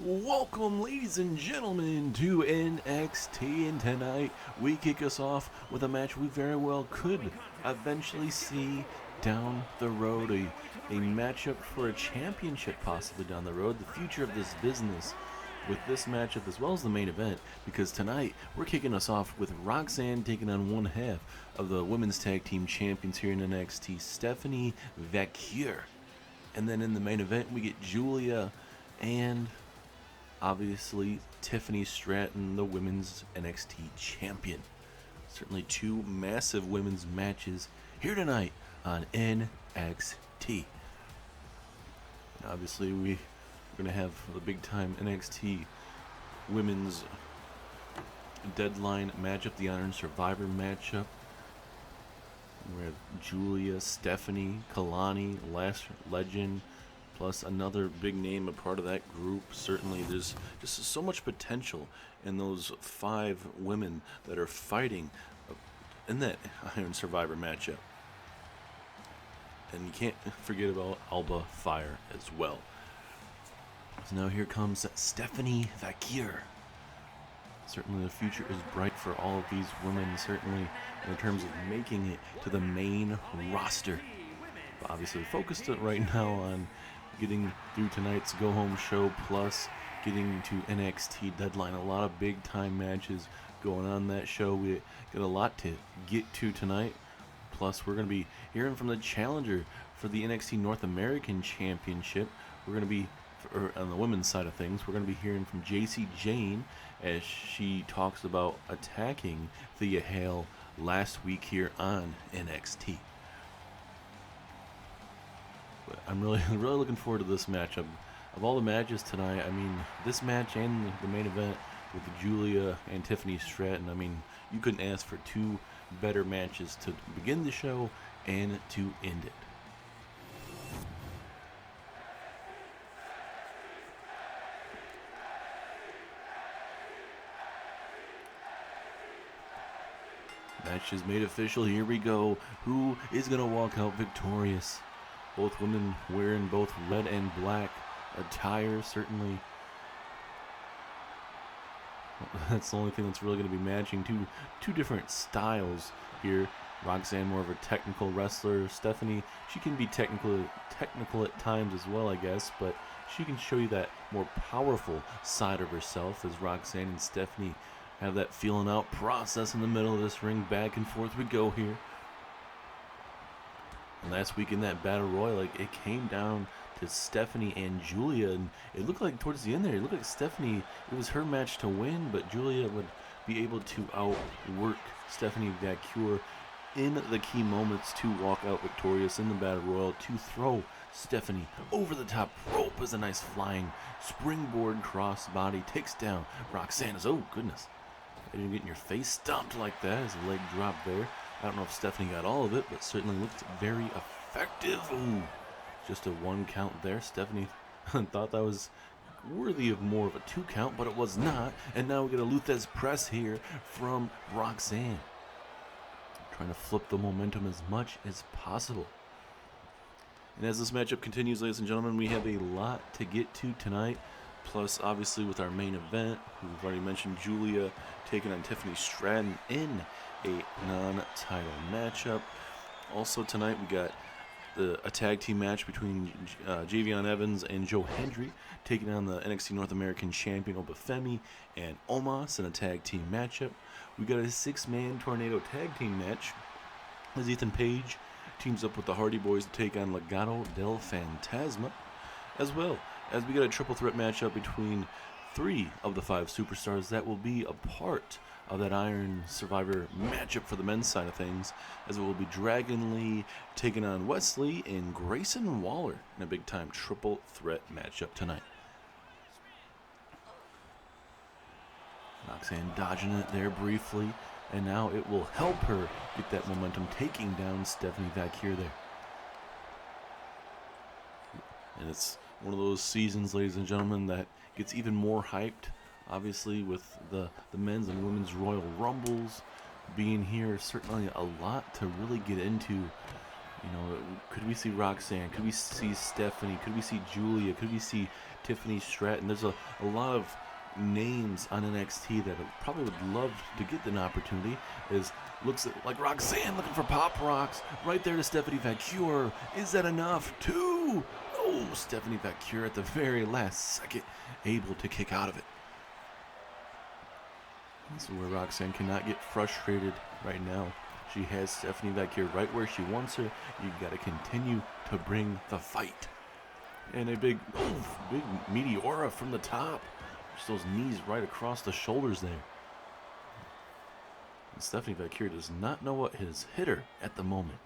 Welcome, ladies and gentlemen, to NXT, and tonight we kick us off with a match we very well could eventually see down the road, a matchup for a championship possibly down the road, the future of this business with this matchup as well as the main event, because tonight we're kicking us off with Roxanne taking on one half of the women's tag team champions here in NXT, Stephanie Vaquer. And then in the main event we get Giulia and obviously Tiffany Stratton, the women's NXT champion. Certainly two massive women's matches here tonight on NXT. And obviously we're going to have the big time NXT women's deadline matchup, the Iron Survivor matchup. We have Giulia, Stephanie, Kalani, Last Legend, plus another big name, a part of that group. Certainly there's just so much potential in those five women that are fighting in that Iron Survivor matchup. And you can't forget about Alba Fire as well. So now here comes Stephanie Vaquer. Certainly the future is bright for all of these women, certainly in terms of making it to the main roster. But obviously focused right now on getting through tonight's go-home show, plus getting to NXT Deadline. A lot of big-time matches going on that show. We got a lot to get to tonight. Plus, we're going to be hearing from the challenger for the NXT North American Championship. We're going to be, on the women's side of things, we're going to be hearing from JC Jane as she talks about attacking Thea Hale last week here on NXT. But I'm really looking forward to this matchup. Of all the matches tonight, I mean, this match and the main event with Giulia and Tiffany Stratton, I mean, you couldn't ask for two better matches to begin the show and to end it. Match is made official. Here we go. Who is going to walk out victorious? Both women wearing both red and black attire, certainly. That's the only thing that's really going to be matching. Two different styles here. Roxanne, more of a technical wrestler. Stephanie, she can be technical at times as well, I guess, but she can show you that more powerful side of herself, as Roxanne and Stephanie have that feeling out process in the middle of this ring. Back and forth we go here. And last week in that Battle Royal, it came down to Stephanie and Giulia, and it looked like towards the end there, it looked like Stephanie, it was her match to win, but Giulia would be able to outwork Stephanie Vaquer in the key moments to walk out victorious in the Battle Royal, to throw Stephanie over the top rope as a nice flying springboard crossbody takes down Roxanne. Oh goodness, I didn't get in your face stomped like that as a leg drop there. I don't know if Stephanie got all of it, but certainly looked very effective. Ooh, just a one count there. Stephanie thought that was worthy of more of a two count, but it was not. And now we get a Luthez press here from Roxanne, trying to flip the momentum as much as possible. And as this matchup continues, ladies and gentlemen, we have a lot to get to tonight. Plus, obviously, with our main event, we've already mentioned Giulia taking on Tiffany Stratton in a non-title matchup. Also tonight, we got a tag team match between Javion Evans and Joe Hendry taking on the NXT North American champion Obafemi and Omos in a tag team matchup. We got a six-man tornado tag team match as Ethan Page teams up with the Hardy Boys to take on Legado del Fantasma, as well as we got a triple threat matchup between three of the five superstars that will be a part of that Iron Survivor matchup for the men's side of things, as it will be Dragon Lee taking on Wesley and Grayson Waller in a big time triple threat matchup tonight. Roxanne dodging it there briefly, and now it will help her get that momentum, taking down Stephanie Vaquer there. And it's one of those seasons, ladies and gentlemen, that gets even more hyped. Obviously, with the men's and women's Royal Rumbles being here, certainly a lot to really get into You know, could we see Roxanne? Could we see Stephanie? Could we see Giulia? Could we see Tiffany Stratton? There's a lot of names on NXT that I probably would love to get an opportunity. Looks like Roxanne looking for Pop Rocks right there to Stephanie Vaquer. Is that enough? Two. Oh, Stephanie Vaquer at the very last second able to kick out of it. This is where Roxanne cannot get frustrated right now. She has Stephanie Vaquer right where she wants her. You got to continue to bring the fight. And a big meteora from the top. Just those knees right across the shoulders there. And Stephanie Vaquer does not know what has hit her at the moment.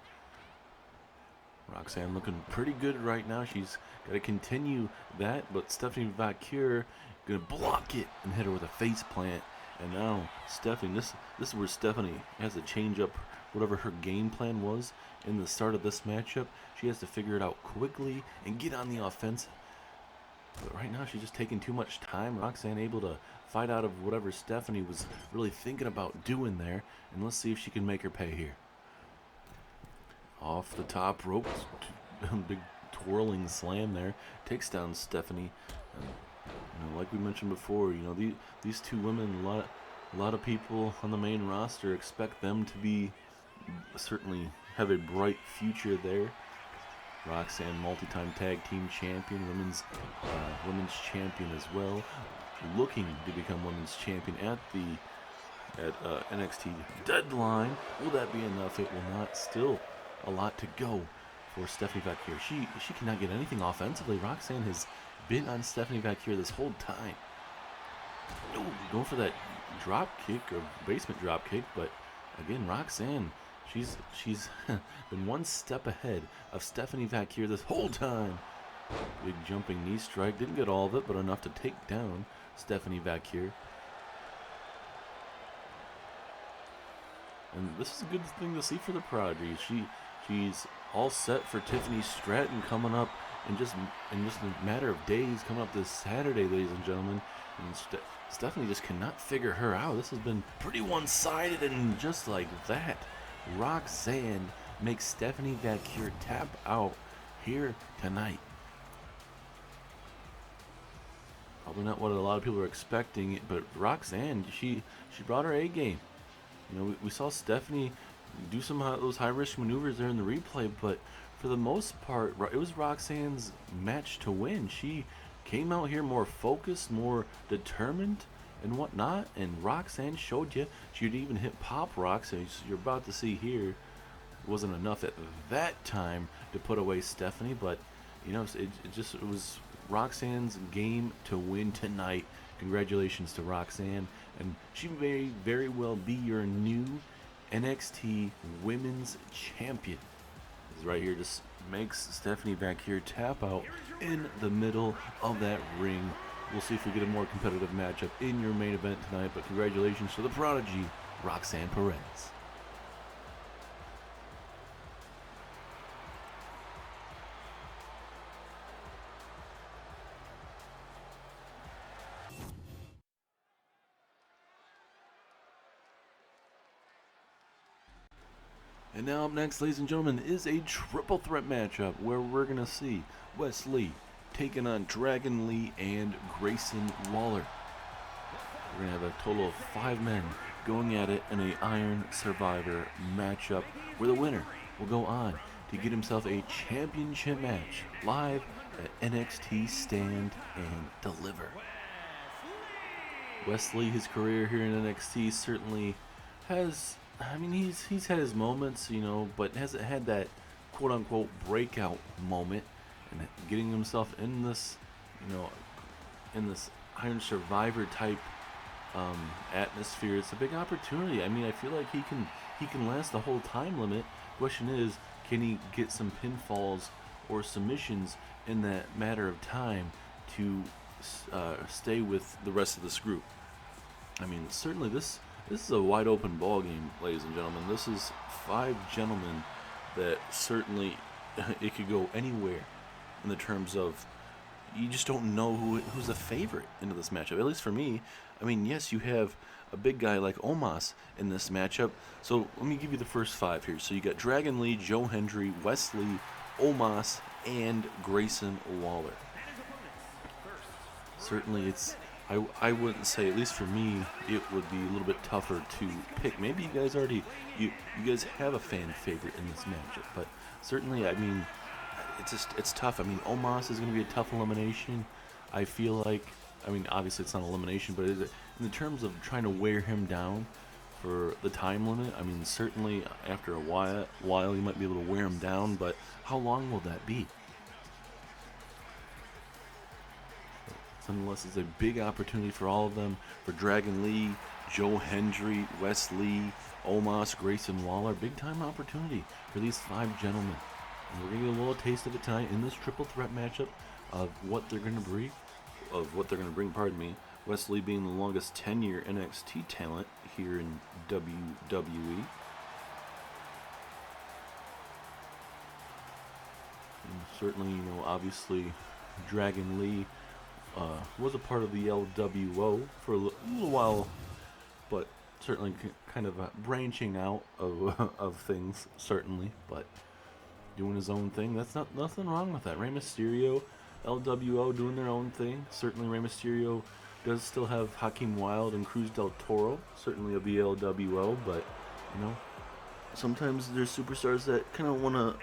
Roxanne looking pretty good right now. She's got to continue that, but Stephanie Vaquer going to block it and hit her with a face plant. And now Stephanie, this is where Stephanie has to change up whatever her game plan was in the start of this matchup. She has to figure it out quickly and get on the offensive. But right now she's just taking too much time. Roxanne able to fight out of whatever Stephanie was really thinking about doing there. And let's see if she can make her pay here. Off the top rope, big twirling slam there. Takes down Stephanie. Like we mentioned before, these two women, a lot of people on the main roster expect them to be certainly have a bright future there. Roxanne, multi-time tag team champion, women's champion as well, looking to become women's champion at NXT Deadline. Will that be enough? It will not. Still a lot to go for Stephanie Vaquer. She cannot get anything offensively. Roxanne has been on Stephanie Vaquer this whole time. Oh, going for that drop kick or basement drop kick, but again, Roxanne, she's been one step ahead of Stephanie Vaquer this whole time. Big jumping knee strike, didn't get all of it, but enough to take down Stephanie Vaquer. And this is a good thing to see for the Prodigy. She's all set for Tiffany Stratton coming up in just a matter of days, coming up this Saturday, ladies and gentlemen. And Stephanie just cannot figure her out. This has been pretty one-sided, and just like that, Roxanne makes Stephanie Vaquer tap out here tonight. Probably not what a lot of people are expecting, but Roxanne, she brought her A game. We saw Stephanie do some of those high-risk maneuvers there in the replay, but for the most part, it was Roxanne's match to win. She came out here more focused, more determined, and whatnot, and Roxanne showed you she'd even hit Pop Rocks, as you're about to see here. It wasn't enough at that time to put away Stephanie, but it was Roxanne's game to win tonight. Congratulations to Roxanne, and she may very well be your new NXT Women's Champion. This right here just makes Stephanie Vaquer tap out in the middle of that ring. We'll see if we get a more competitive matchup in your main event tonight, but congratulations to the Prodigy, Roxanne Perez. And now up next, ladies and gentlemen, is a triple threat matchup where we're going to see Wes Lee taking on Dragon Lee and Grayson Waller. We're going to have a total of 5 men going at it in an Iron Survivor matchup where the winner will go on to get himself a championship match live at NXT Stand and Deliver. Wes Lee, his career here in NXT certainly has... he's had his moments, but hasn't had that quote-unquote breakout moment. And getting himself in this, in this Iron Survivor type atmosphere, it's a big opportunity. I feel like he can last the whole time limit. Question is, can he get some pinfalls or submissions in that matter of time to stay with the rest of this group? Certainly this is a wide open ball game, ladies and gentlemen. This is 5 gentlemen that certainly it could go anywhere in the terms of you just don't know who's the favorite into this matchup. At least for me. I mean, yes, you have a big guy like Omos in this matchup. So let me give you the first 5 here. So you got Dragon Lee, Joe Hendry, Wesley, Omos, and Grayson Waller. Certainly, I wouldn't say, at least for me, it would be a little bit tougher to pick. Maybe you guys already you guys have a fan favorite in this matchup, but certainly, I mean, it's tough. I mean, Omos is going to be a tough elimination. I feel like, I mean, obviously it's not elimination, but in the terms of trying to wear him down for the time limit, I mean, certainly after a while you might be able to wear him down, but how long will that be? Unless it's a big opportunity for all of them, for Dragon Lee, Joe Hendry, Wes Lee, Omos, Grayson Waller, big time opportunity for these 5 gentlemen. And we're gonna get a little taste of it tonight in this triple threat matchup of what they're gonna bring. Pardon me. Wes Lee being the longest tenure NXT talent here in WWE. And certainly, obviously, Dragon Lee was a part of the LWO for a little while, but certainly kind of branching out of things, certainly, but doing his own thing. That's nothing wrong with that. Rey Mysterio, LWO doing their own thing. Certainly Rey Mysterio does still have Hakeem Wilde and Cruz del Toro. Certainly of the LWO, but, sometimes there's superstars that kind of want to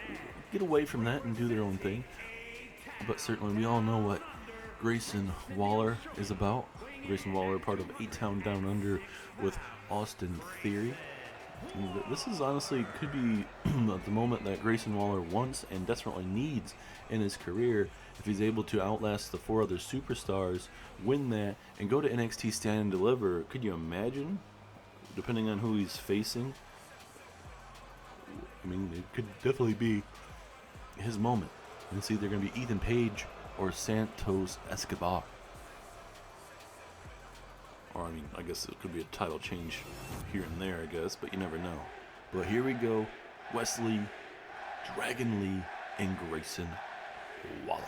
get away from that and do their own thing. But certainly we all know what Grayson Waller is about. Grayson Waller, part of A-Town Down Under with Austin Theory. And this is honestly could be the moment that Grayson Waller wants and desperately needs in his career. If he's able to outlast the 4 other superstars, win that, and go to NXT Stand and Deliver, could you imagine? Depending on who he's facing, I mean, it could definitely be his moment. It's either going to be Ethan Page or Santos Escobar. Or, I mean, I guess it could be a title change here and there, I guess, but you never know. But here we go. Wesley, Dragon Lee, and Grayson Waller.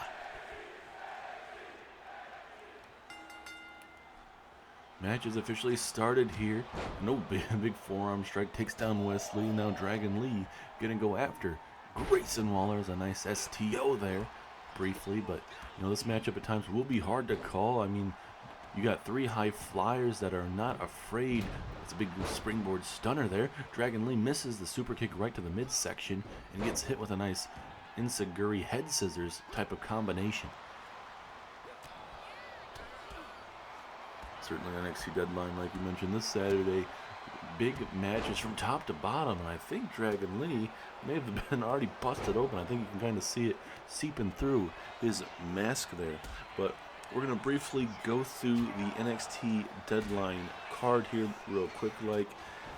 Match is officially started here. No big forearm strike takes down Wesley. Now Dragon Lee gonna go after Grayson Waller. Is a nice STO there, briefly, but this matchup at times will be hard to call. I mean, you got 3 high flyers that are not afraid. It's a big springboard stunner there. Dragon Lee misses the super kick right to the midsection and gets hit with a nice Insaguri head scissors type of combination. Certainly NXT Deadline, like you mentioned, this Saturday. Big matches from top to bottom, and I think Dragon Lee may have been already busted open. I think you can kind of see it seeping through his mask there. But we're going to briefly go through the NXT Deadline card here real quick.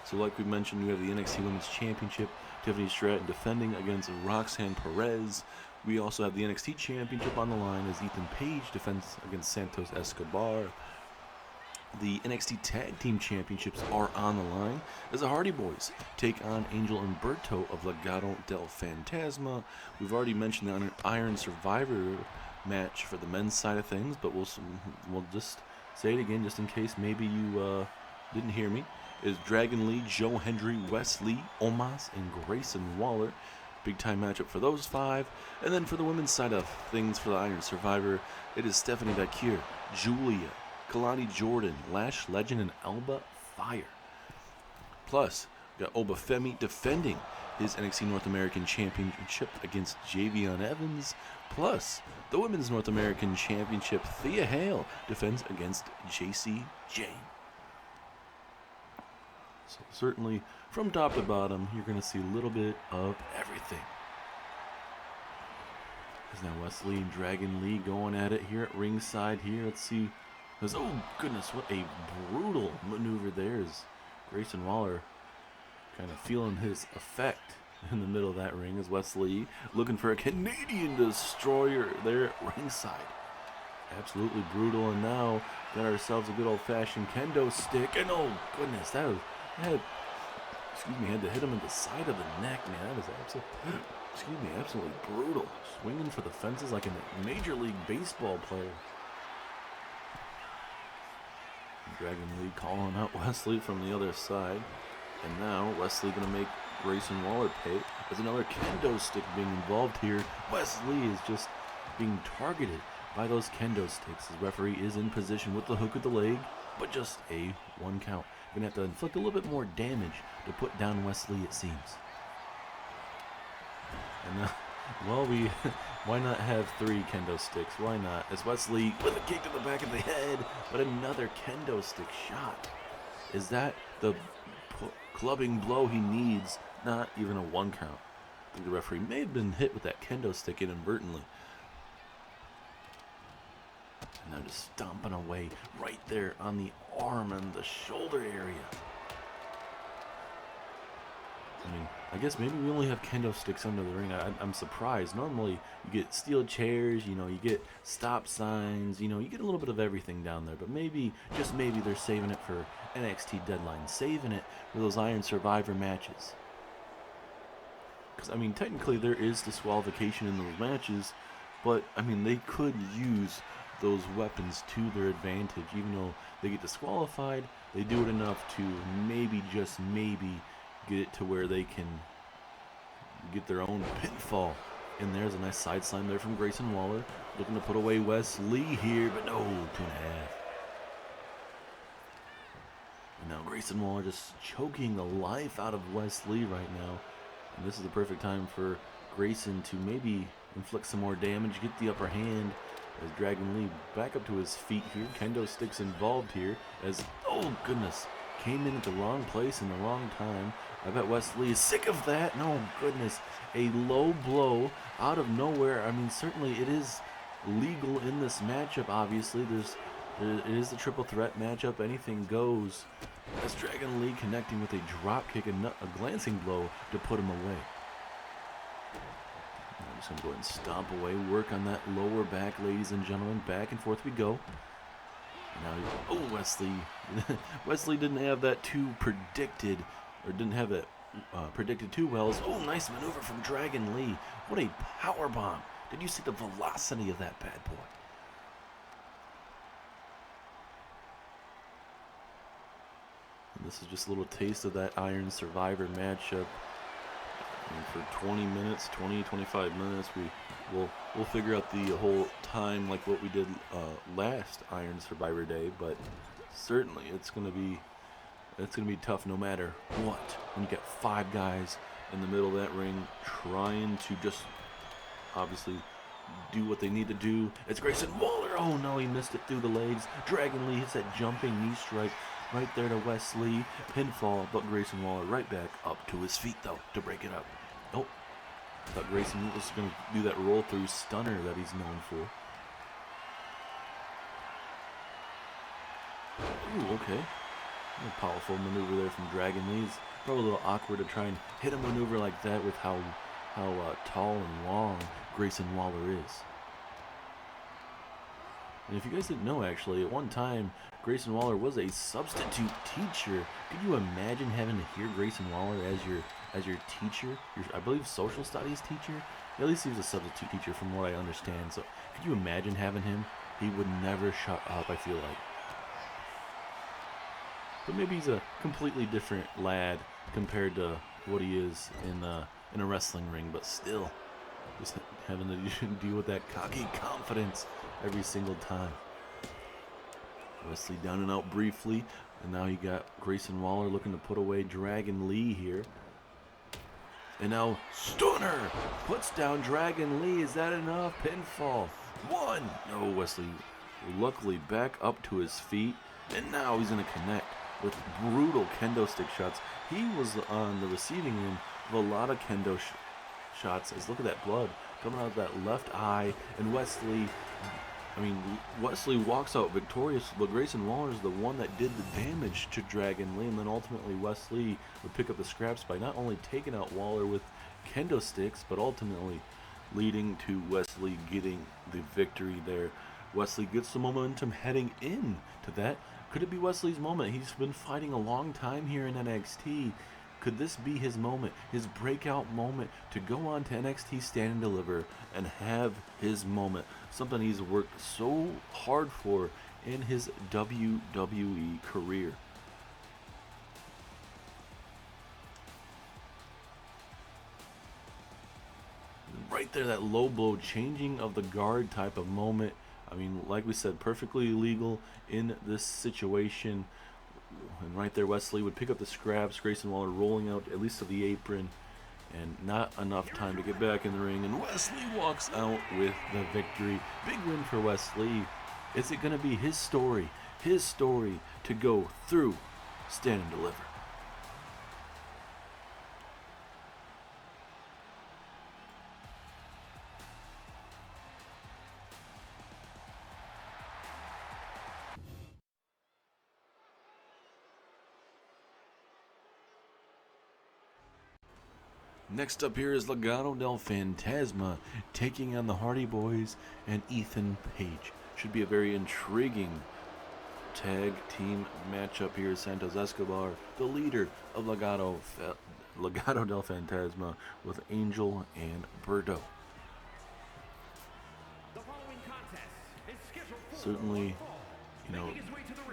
So like we mentioned, we have the NXT Women's Championship, Tiffany Stratton defending against Roxanne Perez. We also have the NXT Championship on the line as Ethan Page defends against Santos Escobar. The NXT Tag Team Championships are on the line as the Hardy Boys take on Angel Umberto of Legado del Fantasma. We've already mentioned the Iron Survivor match for the men's side of things, but we'll just say it again just in case maybe you didn't hear me. Is Dragon Lee, Joe Hendry, Wes Lee, Omos, and Grayson Waller. Big time matchup for those 5. And then for the women's side of things for the Iron Survivor, it is Stephanie Vaquer, Giulia, Kalani Jordan, Lash Legend, and Alba Fire. Plus, we got Oba Femi defending his NXT North American Championship against Javion Evans. Plus, the Women's North American Championship, Thea Hale defends against JC Jane. So certainly, from top to bottom, you're going to see a little bit of everything. There's now Wesley and Dragon Lee going at it here at ringside here. Let's see. Oh goodness, what a brutal maneuver there is Grayson Waller kind of feeling his effect in the middle of that ring as Wes Lee looking for a Canadian destroyer there at ringside. Absolutely brutal, and now got ourselves a good old-fashioned kendo stick, and oh goodness, had to hit him in the side of the neck, man. That was absolutely excuse me, absolutely brutal. Swinging for the fences like a Major League Baseball player. Dragon Lee calling out Wesley from the other side. And now Wesley going to make Grayson Waller pay. There's another kendo stick being involved here. Wesley is just being targeted by those kendo sticks. His referee is in position with the hook of the leg, but just a 1 count. Going to have to inflict a little bit more damage to put down Wesley, it seems. And well, why not have 3 kendo sticks? Why not? As Wesley with a kick to the back of the head, but another kendo stick shot. Is that the clubbing blow he needs? Not even a 1 count. I think the referee may have been hit with that kendo stick inadvertently. And now just stomping away right there on the arm and the shoulder area. I mean, I guess maybe we only have kendo sticks under the ring. I'm surprised. Normally, you get steel chairs, you get stop signs, you get a little bit of everything down there. But maybe, just maybe, they're saving it for NXT Deadline, saving it for those Iron Survivor matches. Because, I mean, technically there is disqualification in those matches, but, I mean, they could use those weapons to their advantage. Even though they get disqualified, they do it enough to maybe, just maybe, get it to where they can get their own pinfall. And there's a nice side slam there from Grayson Waller. Looking to put away Wesley here, but no, 2.5. And now Grayson Waller just choking the life out of Wesley right now. And this is the perfect time for Grayson to maybe inflict some more damage, get the upper hand. As Dragon Lee back up to his feet here. Kendo sticks involved here as, oh goodness, came in at the wrong place in the wrong time. I bet Wesley is sick of that. No, goodness. A low blow out of nowhere. I mean, certainly it is legal in this matchup, obviously. It is the triple threat matchup. Anything goes. As Dragon Lee connecting with a drop kick and a glancing blow to put him away. I'm just going to go ahead and stomp away. Work on that lower back, ladies and gentlemen. Back and forth we go. Now, oh, Wesley. Wesley didn't have that too predicted, or didn't have it predicted too well. Oh, nice maneuver from Dragon Lee. What a power bomb. Did you see the velocity of that bad boy? And this is just a little taste of that Iron Survivor matchup. And for 20 minutes, 25 minutes, we'll figure out the whole time like what we did last Iron Survivor Day. But certainly it's gonna be tough no matter what. When you get 5 guys in the middle of that ring trying to just obviously do what they need to do. It's Grayson Waller. Oh no, he missed it through the legs. Dragon Lee hits that jumping knee strike right there to Wesley. Pinfall, but Grayson Waller right back up to his feet though to break it up. Oh, I thought Grayson was going to do that roll through stunner that he's known for. Ooh, okay. A powerful maneuver there from Dragon Lee. It's probably a little awkward to try and hit a maneuver like that with how tall and long Grayson Waller is. And if you guys didn't know, actually, at one time, Grayson Waller was a substitute teacher. Could you imagine having to hear Grayson Waller as your teacher, I believe social studies teacher? At least he was a substitute teacher from what I understand. So could you imagine having him? He would never shut up, I feel like. But maybe he's a completely different lad compared to what he is in a wrestling ring. But still, just having to deal with that cocky confidence every single time. Wesley down and out briefly. And now you got Grayson Waller looking to put away Dragon Lee here. And now Stunner puts down Dragon Lee. Is that enough? Pinfall. 1. No, Wesley luckily back up to his feet. And now he's going to connect with brutal kendo stick shots. He was on the receiving end of a lot of kendo shots. As look at that blood coming out of that left eye. And Wesley walks out victorious, but Grayson Waller is the one that did the damage to Dragon Lee, and then ultimately Wesley would pick up the scraps by not only taking out Waller with kendo sticks, but ultimately leading to Wesley getting the victory there. Wesley gets the momentum heading in to that. Could it be Wesley's moment? He's been fighting a long time here in NXT, Could this be his moment, his breakout moment to go on to NXT Stand and Deliver and have his moment? Something he's worked so hard for in his WWE career. Right there, that low blow, changing of the guard type of moment. I mean, like we said, perfectly legal in this situation. And right there, Wesley would pick up the scraps. Grayson Waller rolling out at least to the apron. And not enough time to get back in the ring. And Wesley walks out with the victory. Big win for Wesley. Is it going to be his story to go through Stand and Deliver? Next up here is Legado del Fantasma taking on the Hardy Boys and Ethan Page. Should be a very intriguing tag team matchup here. Santos Escobar, the leader of Legado del Fantasma, with Angel and Berto. Certainly,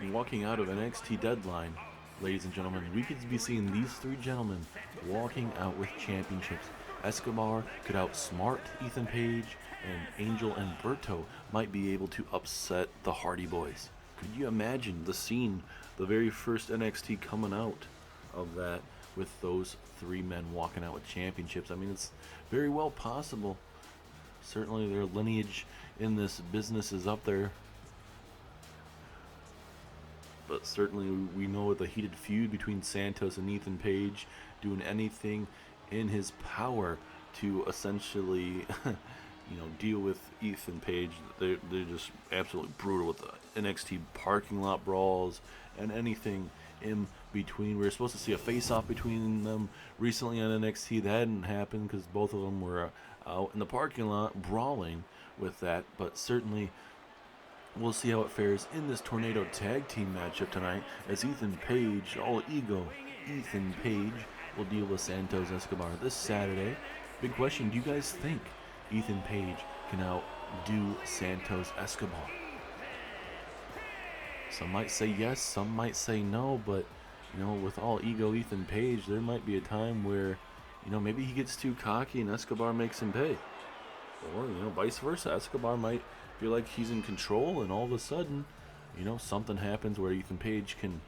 walking out of NXT Deadline, ladies and gentlemen, we could be seeing these three gentlemen walking out with championships. Escobar could outsmart Ethan Page, and Angel and Berto might be able to upset the Hardy Boys. Could you imagine the scene, the very first NXT coming out of that, with those three men walking out with championships? I mean, it's very well possible. Certainly their lineage in this business is up there. But certainly we know the heated feud between Santos and Ethan Page, doing anything in his power to essentially, deal with Ethan Page. They're just absolutely brutal with the NXT parking lot brawls and anything in between. We were supposed to see a face-off between them recently on NXT. That hadn't happened because both of them were out in the parking lot brawling with that. But certainly we'll see how it fares in this Tornado Tag Team matchup tonight, as Ethan Page, all ego, Ethan Page will deal with Santos Escobar this Saturday. Big question, do you guys think Ethan Page can outdo Santos Escobar? Some might say yes, some might say no, but with all ego Ethan Page, there might be a time where maybe he gets too cocky and Escobar makes him pay. Or vice versa, Escobar might feel like he's in control, and all of a sudden, something happens where Ethan Page can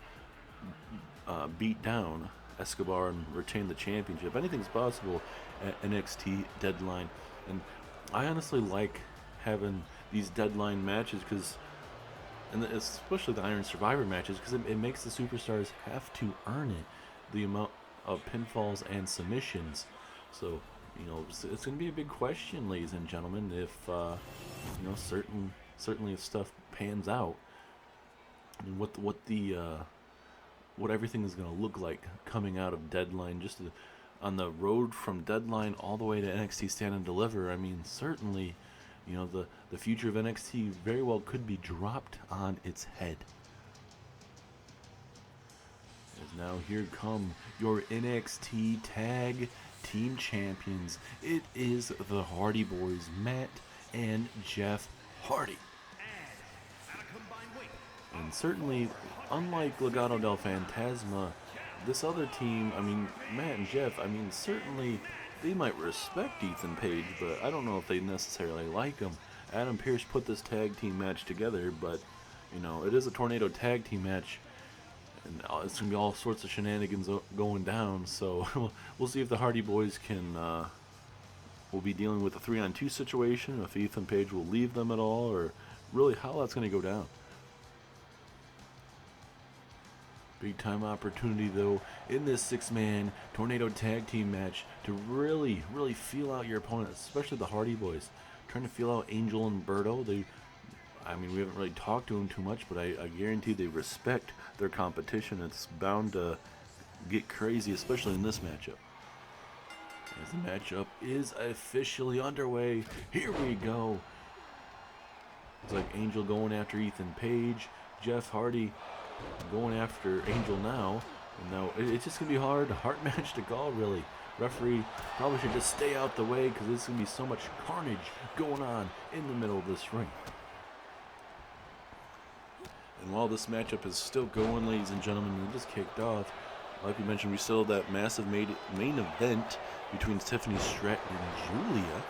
beat down Escobar and retain the championship. Anything's possible at NXT Deadline, and I honestly like having these Deadline matches, and especially the Iron Survivor matches, because it makes the superstars have to earn it, the amount of pinfalls and submissions. So it's going to be a big question, ladies and gentlemen, if certainly if stuff pans out, and what everything is going to look like coming out of Deadline, just on the road from Deadline all the way to NXT Stand and Deliver. I mean, certainly, the future of NXT very well could be dropped on its head. As now here come your NXT Tag Team Champions. It is the Hardy Boys, Matt and Jeff Hardy. And certainly, unlike Legado del Fantasma, this other team, Matt and Jeff, certainly they might respect Ethan Page, but I don't know if they necessarily like him. Adam Pearce put this tag team match together, but, it is a Tornado tag team match, and it's going to be all sorts of shenanigans going down, so we'll see if the Hardy Boys will be dealing with a 3-on-2 situation, if Ethan Page will leave them at all, or really how that's going to go down. Big time opportunity, though, in this 6-man Tornado tag team match to really, really feel out your opponent, especially the Hardy Boys. Trying to feel out Angel and Berto. We haven't really talked to them too much, but I guarantee they respect their competition. It's bound to get crazy, especially in this matchup. As the matchup is officially underway, here we go. It's like Angel going after Ethan Page, Jeff Hardy going after Angel now, And now it's just going to be hard match to call, really. Referee probably should just stay out the way because there's going to be so much carnage going on in the middle of this ring. And while this matchup is still going, ladies and gentlemen, we just kicked off. Like we mentioned, we still have that massive main event between Tiffany, Strattion, and Giulia.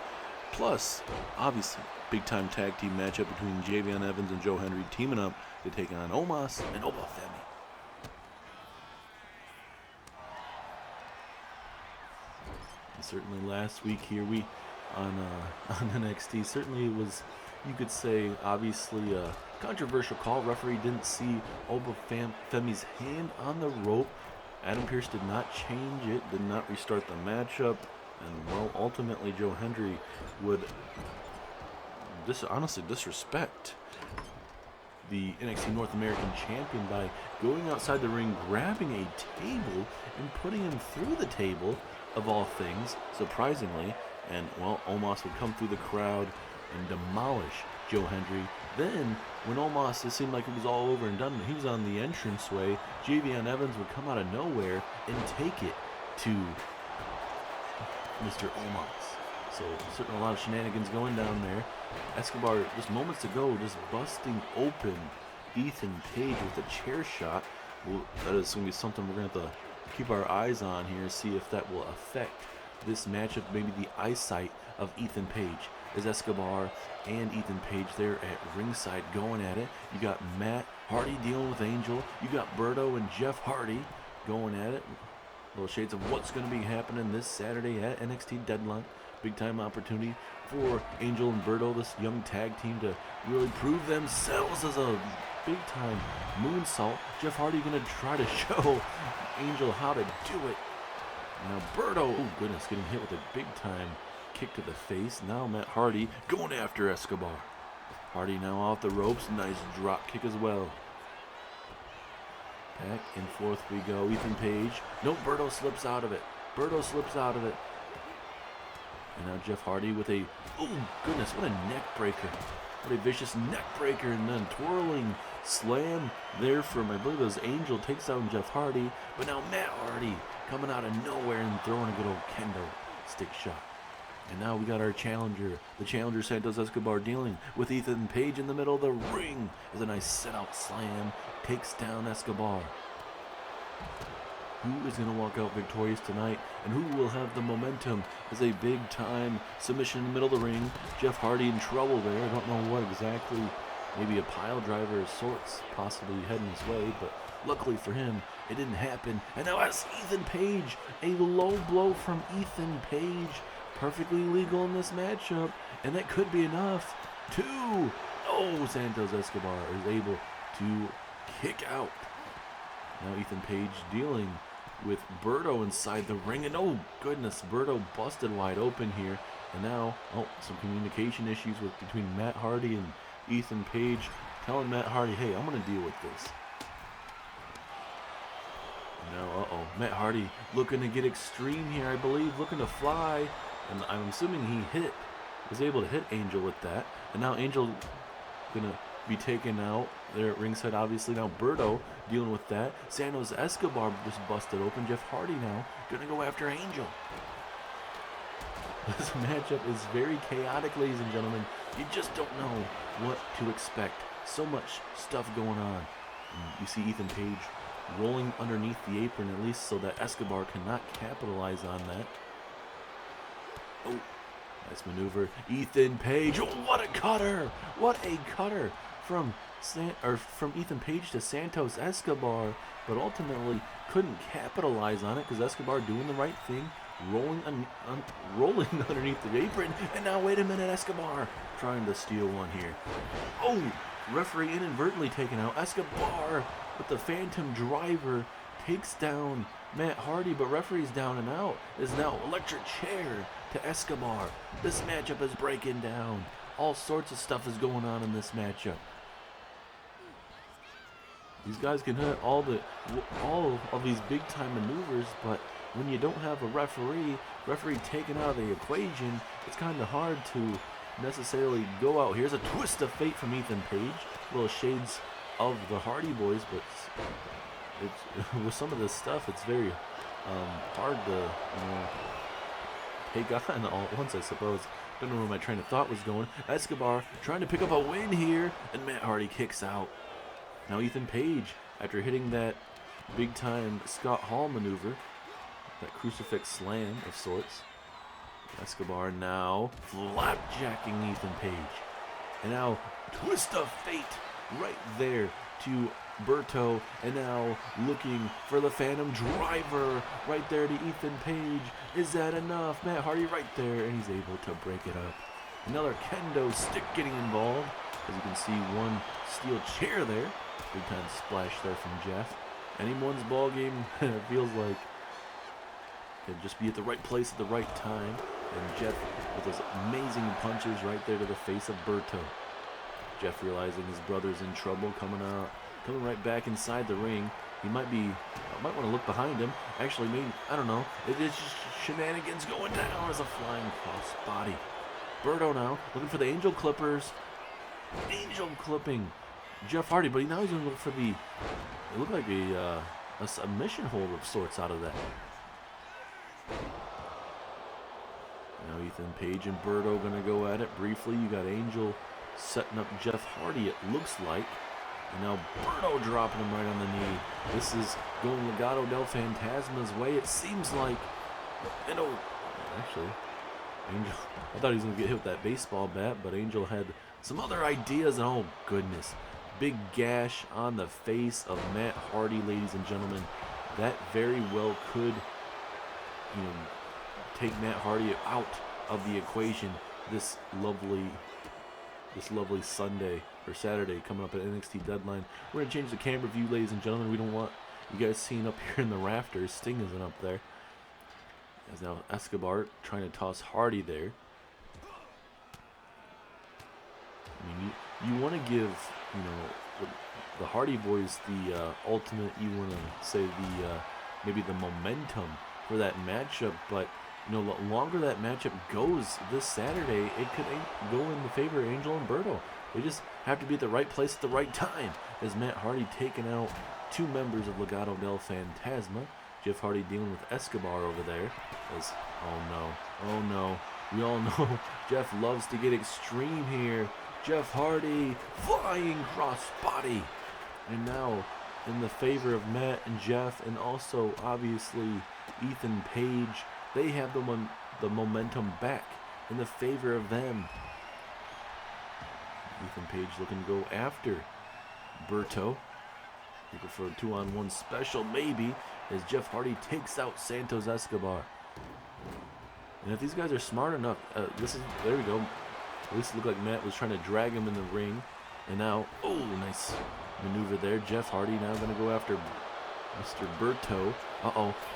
Plus, obviously, big-time tag team matchup between Javion Evans and Joe Hendry teaming up to take on Omos and Obafemi. And certainly last week here on NXT, certainly it was, you could say, obviously a controversial call. Referee didn't see Obafemi's hand on the rope. Adam Pearce did not change it, did not restart the matchup, and well, ultimately Joe Hendry would honestly disrespect the NXT North American champion by going outside the ring, grabbing a table, and putting him through the table, of all things, surprisingly. And well, Omos would come through the crowd and demolish Joe Hendry. Then, when Omos, it seemed like it was all over and done, he was on the entranceway, Javion Evans would come out of nowhere and take it to Mr. Omos. So, certainly a lot of shenanigans going down there. Escobar, just moments ago, just busting open Ethan Page with a chair shot. Well, that is going to be something we're going to have to keep our eyes on here, see if that will affect this matchup, maybe the eyesight of Ethan Page. Is Escobar and Ethan Page there at ringside going at it. You got Matt Hardy dealing with Angel. You got Berto and Jeff Hardy going at it. Little shades of what's going to be happening this Saturday at NXT Deadline. Big time opportunity for Angel and Berto, this young tag team, to really prove themselves as a big time moonsault. Jeff Hardy going to try to show Angel how to do it. Now Berto, oh goodness, getting hit with a big time kick to the face. Now Matt Hardy going after Escobar. Hardy now off the ropes. Nice drop kick as well. Back and forth we go. Ethan Page. No, Berto slips out of it. Berto slips out of it. And now Jeff Hardy with a, oh goodness, what a neck breaker. What a vicious neck breaker, and then twirling slam there from, I believe it was Angel, takes down Jeff Hardy. But now Matt Hardy coming out of nowhere and throwing a good old kendo stick shot. And now we got our challenger, the challenger Santos Escobar, dealing with Ethan Page in the middle of the ring. As a nice set-out slam takes down Escobar. Who is going to walk out victorious tonight, and who will have the momentum as a big-time submission in the middle of the ring? Jeff Hardy in trouble there. I don't know what exactly. Maybe a pile driver of sorts possibly heading his way, but luckily for him, it didn't happen. And now it's Ethan Page. A low blow from Ethan Page. Perfectly legal in this matchup, and that could be enough. Two. Oh, Santos Escobar is able to kick out. Now Ethan Page dealing with Berto inside the ring, and oh goodness, Berto busted wide open here. And now, oh, some communication issues between Matt Hardy and Ethan Page, telling Matt Hardy, hey, I'm going to deal with this. Now, Matt Hardy looking to get extreme here, I believe, looking to fly. And I'm assuming he was able to hit Angel with that. And now Angel gonna be taken out there at ringside, obviously. Now Berto dealing with that. Santos Escobar just busted open. Jeff Hardy now gonna go after Angel. This matchup is very chaotic, ladies and gentlemen. You just don't know what to expect. So much stuff going on. And you see Ethan Page rolling underneath the apron, at least so that Escobar cannot capitalize on that. Oh, nice maneuver. Ethan Page. Oh, what a cutter! What a cutter from Ethan Page to Santos Escobar, but ultimately couldn't capitalize on it because Escobar doing the right thing, rolling underneath the apron. And now, wait a minute, Escobar trying to steal one here. Oh, referee inadvertently taken out. Escobar with the Phantom Driver takes down Matt Hardy, but referee's down and out. Is now electric chair to Escobar. This matchup is breaking down. All sorts of stuff is going on in this matchup. These guys can hit all of these big time maneuvers, but when you don't have a referee taken out of the equation, it's kind of hard to necessarily go out. Here's a twist of fate from Ethan Page. Little shades of the Hardy Boys, but it's with some of this stuff, it's very hard to take on all at once, I suppose. Don't know where my train of thought was going. Escobar trying to pick up a win here, and Matt Hardy kicks out. Now Ethan Page, after hitting that big-time Scott Hall maneuver, that crucifix slam of sorts. Escobar now flapjacking Ethan Page. And now twist of fate right there to Berto, and now looking for the Phantom Driver right there to Ethan Page. Is that enough? Matt Hardy right there, and he's able to break it up. Another kendo stick getting involved. As you can see, one steel chair there. Big time splash there from Jeff. Anyone's ball game, it feels like. Could just be at the right place at the right time. And Jeff with those amazing punches right there to the face of Berto. Jeff realizing his brother's in trouble, coming right back inside the ring. He might want to look behind him. Actually, maybe, I don't know. It's just shenanigans going down as a flying cross body. Berto now looking for the Angel Clippers. Angel clipping Jeff Hardy, but now he's going to look for the, it looked like a submission hold of sorts out of that. Now Ethan Page and Berto going to go at it briefly. You got Angel setting up Jeff Hardy, it looks like. And now Berto dropping him right on the knee. This is going Legado del Fantasma's way, it seems like. And actually, Angel, I thought he was going to get hit with that baseball bat, but Angel had some other ideas. And oh, goodness. Big gash on the face of Matt Hardy, ladies and gentlemen. That very well could, take Matt Hardy out of the equation this lovely Sunday or Saturday coming up at NXT Deadline. We're going to change the camera view, ladies and gentlemen. We don't want you guys seeing up here in the rafters. Sting isn't up there. As now Escobar trying to toss Hardy there. I mean, you want to give, the Hardy Boys the ultimate, you want to say maybe the momentum for that matchup, but the longer that matchup goes this Saturday, it could go in the favor of Angel and Berto. They just have to be at the right place at the right time. As Matt Hardy taking out two members of Legado del Fantasma. Jeff Hardy dealing with Escobar over there. Oh no. We all know Jeff loves to get extreme here. Jeff Hardy flying crossbody. And now in the favor of Matt and Jeff, and also obviously Ethan Page, they have the momentum back in the favor of them. Ethan Page looking to go after Berto. Looking for a 2-on-1 special maybe, as Jeff Hardy takes out Santos Escobar. And if these guys are smart enough, there we go. At least it looked like Matt was trying to drag him in the ring. And now, nice maneuver there. Jeff Hardy now going to go after Mr. Berto.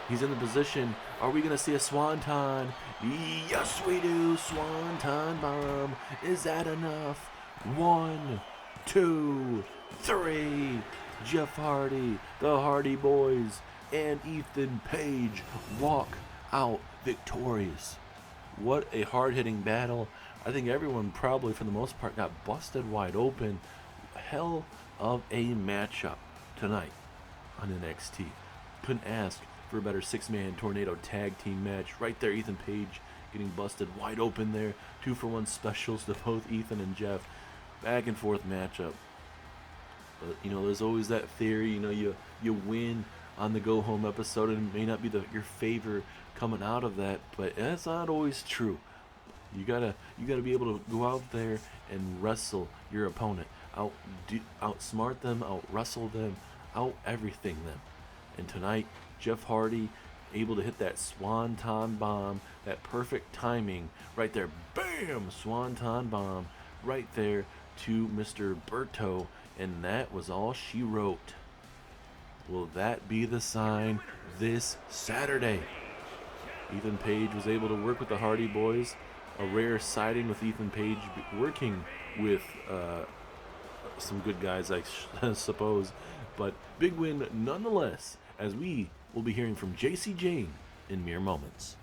He's in the position. Are we going to see a swanton? Yes, we do. Swanton bomb. Is that enough? 1, 2, 3. Jeff Hardy, the Hardy Boys, and Ethan Page walk out victorious. What a hard-hitting battle. I think everyone probably, for the most part, got busted wide open. Hell of a matchup tonight on NXT. Couldn't ask for a better six-man tornado tag team match. Right there, Ethan Page getting busted wide open there. 2-for-1 specials to both Ethan and Jeff. Back and forth matchup. But, there's always that theory, you win on the go-home episode, and it may not be your favor coming out of that, but that's not always true. You gotta be able to go out there and wrestle your opponent, outsmart them, out-wrestle them, out-everything them. And tonight, Jeff Hardy able to hit that swanton bomb, that perfect timing right there. Bam! Swanton bomb right there to Mr. Berto, and that was all she wrote. Will that be the sign this Saturday? Ethan Page was able to work with the Hardy Boys. A rare sighting with Ethan Page working with some good guys, I suppose. But big win nonetheless, as we will be hearing from JC Jane in mere moments.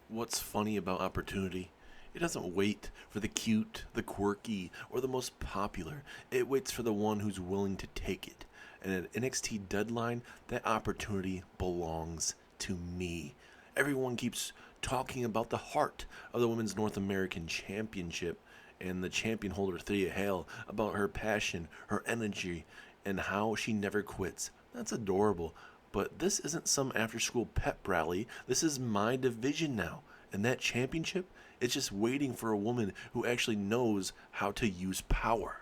What's funny about opportunity It doesn't wait for the cute, the quirky, or the most popular. It waits for the one who's willing to take it. And at NXT Deadline, that opportunity belongs to me. Everyone keeps talking about the heart of the Women's North American Championship and the champion holder Thea Hale, about her passion, her energy, and how she never quits. That's adorable. But this isn't some after school pep rally. This is my division now. And that championship is just waiting for a woman who actually knows how to use power.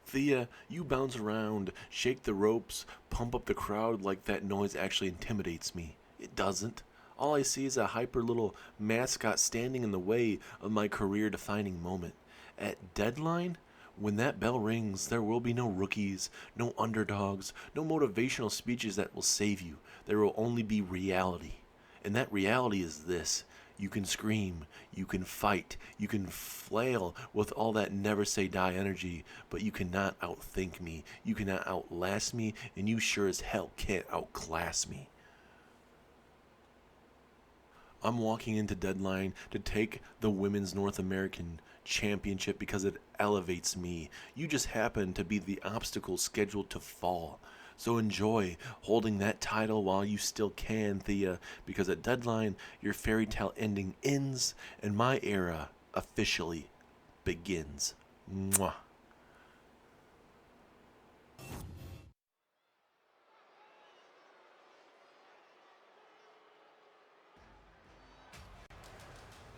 Thea, you bounce around, shake the ropes, pump up the crowd like that noise actually intimidates me. It doesn't. All I see is a hyper little mascot standing in the way of my career-defining moment. At Deadline, when that bell rings, there will be no rookies, no underdogs, no motivational speeches that will save you. There will only be reality. And that reality is this. You can scream, you can fight, you can flail with all that never say die energy, but you cannot outthink me, you cannot outlast me, and you sure as hell can't outclass me. I'm walking into Deadline to take the Women's North American Championship because it elevates me. You just happen to be the obstacle scheduled to fall. So enjoy holding that title while you still can, Thea, because at Deadline, your fairy tale ending ends and my era officially begins. Mwah.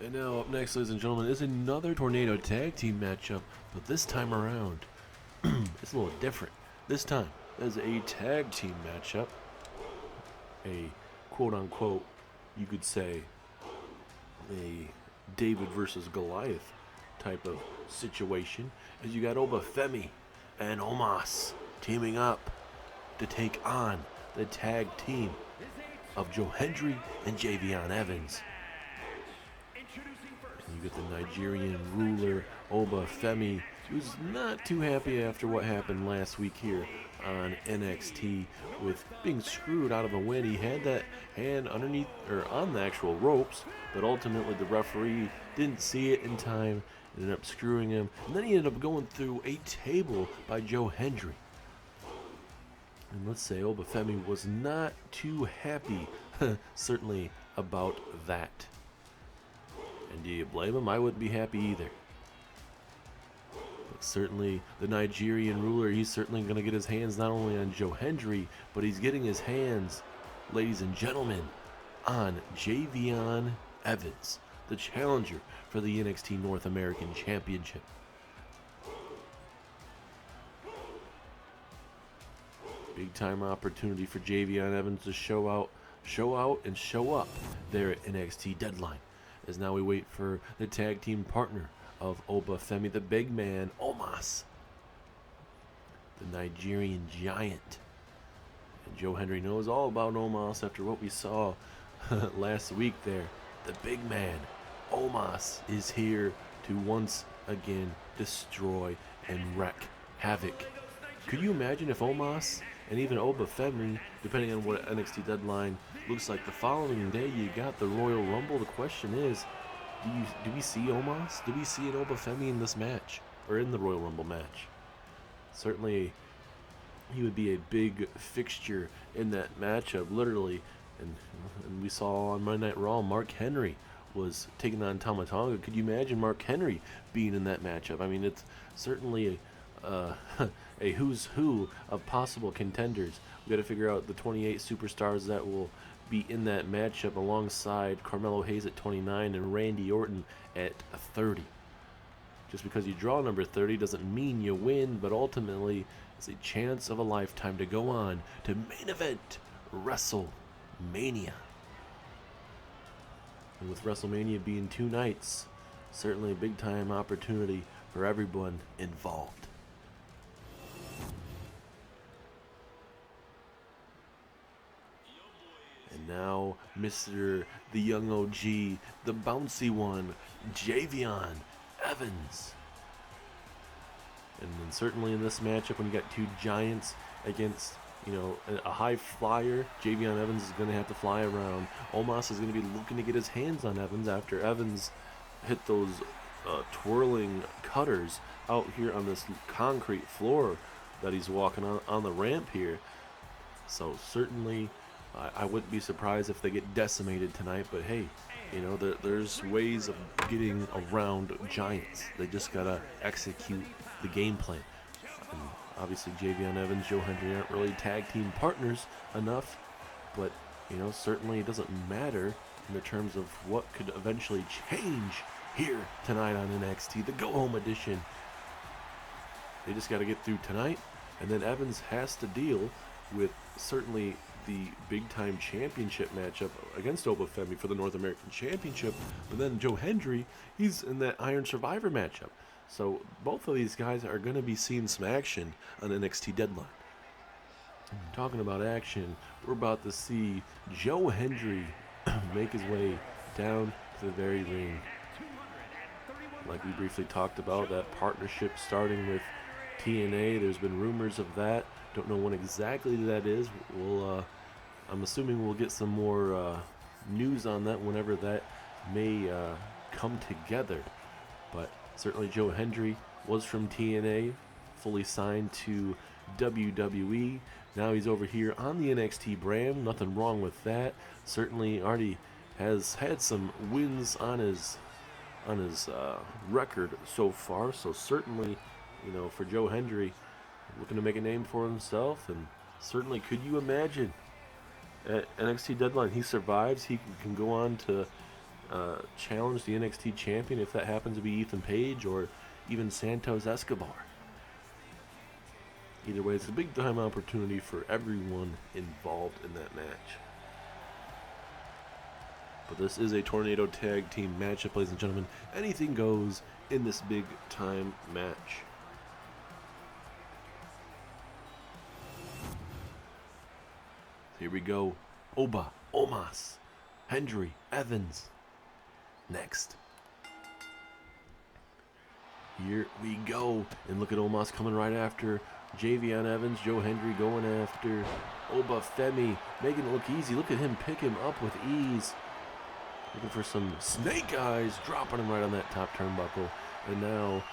And now up next, ladies and gentlemen, is another Tornado Tag Team matchup, but this time around, it's a little different. This time, there's a tag team matchup, a quote-unquote, you could say, a David versus Goliath type of situation, as you got Obafemi and Omos teaming up to take on the tag team of Joe Hendry and Javion Evans. You get the Nigerian ruler, Obafemi, who's not too happy after what happened last week here on NXT with being screwed out of a win. He had that hand underneath or on the actual ropes, but ultimately the referee didn't see it in time, ended up screwing him, and then he ended up going through a table by Joe Hendry. And let's say Obafemi was not too happy, certainly, about that. And do you blame him? I wouldn't be happy either. But certainly, the Nigerian ruler, he's certainly going to get his hands not only on Joe Hendry, but he's getting his hands, ladies and gentlemen, on Javion Evans, the challenger for the NXT North American Championship. Big time opportunity for Javion Evans to show out and show up there at NXT Deadline. As now we wait for the tag team partner of Obafemi, the big man, Omos, the Nigerian giant. And Joe Hendry knows all about Omos after what we saw last week there. The big man, Omos, is here to once again destroy and wreak havoc. Could you imagine if Omos and even Obafemi, depending on what NXT Deadline looks like the following day, you got the Royal Rumble? The question is, do we see Omos? Do we see an Obafemi in this match? Or in the Royal Rumble match? Certainly, he would be a big fixture in that matchup, literally. And we saw on Monday Night Raw, Mark Henry was taking on Tama Tonga. Could you imagine Mark Henry being in that matchup? I mean, it's certainly a who's who of possible contenders. We got to figure out the 28 superstars that will be in that matchup alongside Carmelo Hayes at 29 and Randy Orton at 30. Just because you draw number 30 doesn't mean you win, but ultimately it's a chance of a lifetime to go on to main event WrestleMania. And with WrestleMania being 2 nights, certainly a big time opportunity for everyone involved. And now, Mr. the young OG, the bouncy one, Javion Evans. And then certainly in this matchup, when you got 2 giants against you know, a high flyer. Javion Evans is going to have to fly around. Omos is going to be looking to get his hands on Evans after Evans hit those twirling cutters out here on this concrete floor that he's walking on the ramp here. So certainly I wouldn't be surprised if they get decimated tonight, but hey, you know, there's ways of getting around giants. They just got to execute the game plan. And obviously Javion Evans, Joe Hendry aren't really tag team partners enough, but, you know, certainly it doesn't matter in the terms of what could eventually change here tonight on NXT, the Go Home edition. They just got to get through tonight, and then Evans has to deal with certainly the big-time championship matchup against Obafemi for the North American Championship, but then Joe Hendry, he's in that Iron Survivor matchup. So both of these guys are going to be seeing some action on NXT Deadline. Talking about action, we're about to see Joe Hendry make his way down to the very ring. Like we briefly talked about, that partnership starting with TNA, there's been rumors of that. Don't know when exactly that is. I'm assuming we'll get some more news on that whenever that may come together. But certainly Joe Hendry was from TNA, fully signed to WWE. Now he's over here on the NXT brand. Nothing wrong with that. Certainly already has had some wins on his record so far. So certainly, you know, for Joe Hendry, looking to make a name for himself, and certainly, could you imagine at NXT Deadline he survives, he can go on to challenge the NXT champion if that happens to be Ethan Page or even Santos Escobar. Either way, it's a big time opportunity for everyone involved in that match. But this is a Tornado Tag Team matchup, ladies and gentlemen. Anything goes in this big time match. Here we go. Oba, Omos, Hendry, Evans. Next. Here we go. And look at Omos coming right after Javion Evans. Joe Hendry going after Obafemi. Making it look easy. Look at him pick him up with ease. Looking for some snake eyes. Dropping him right on that top turnbuckle. And now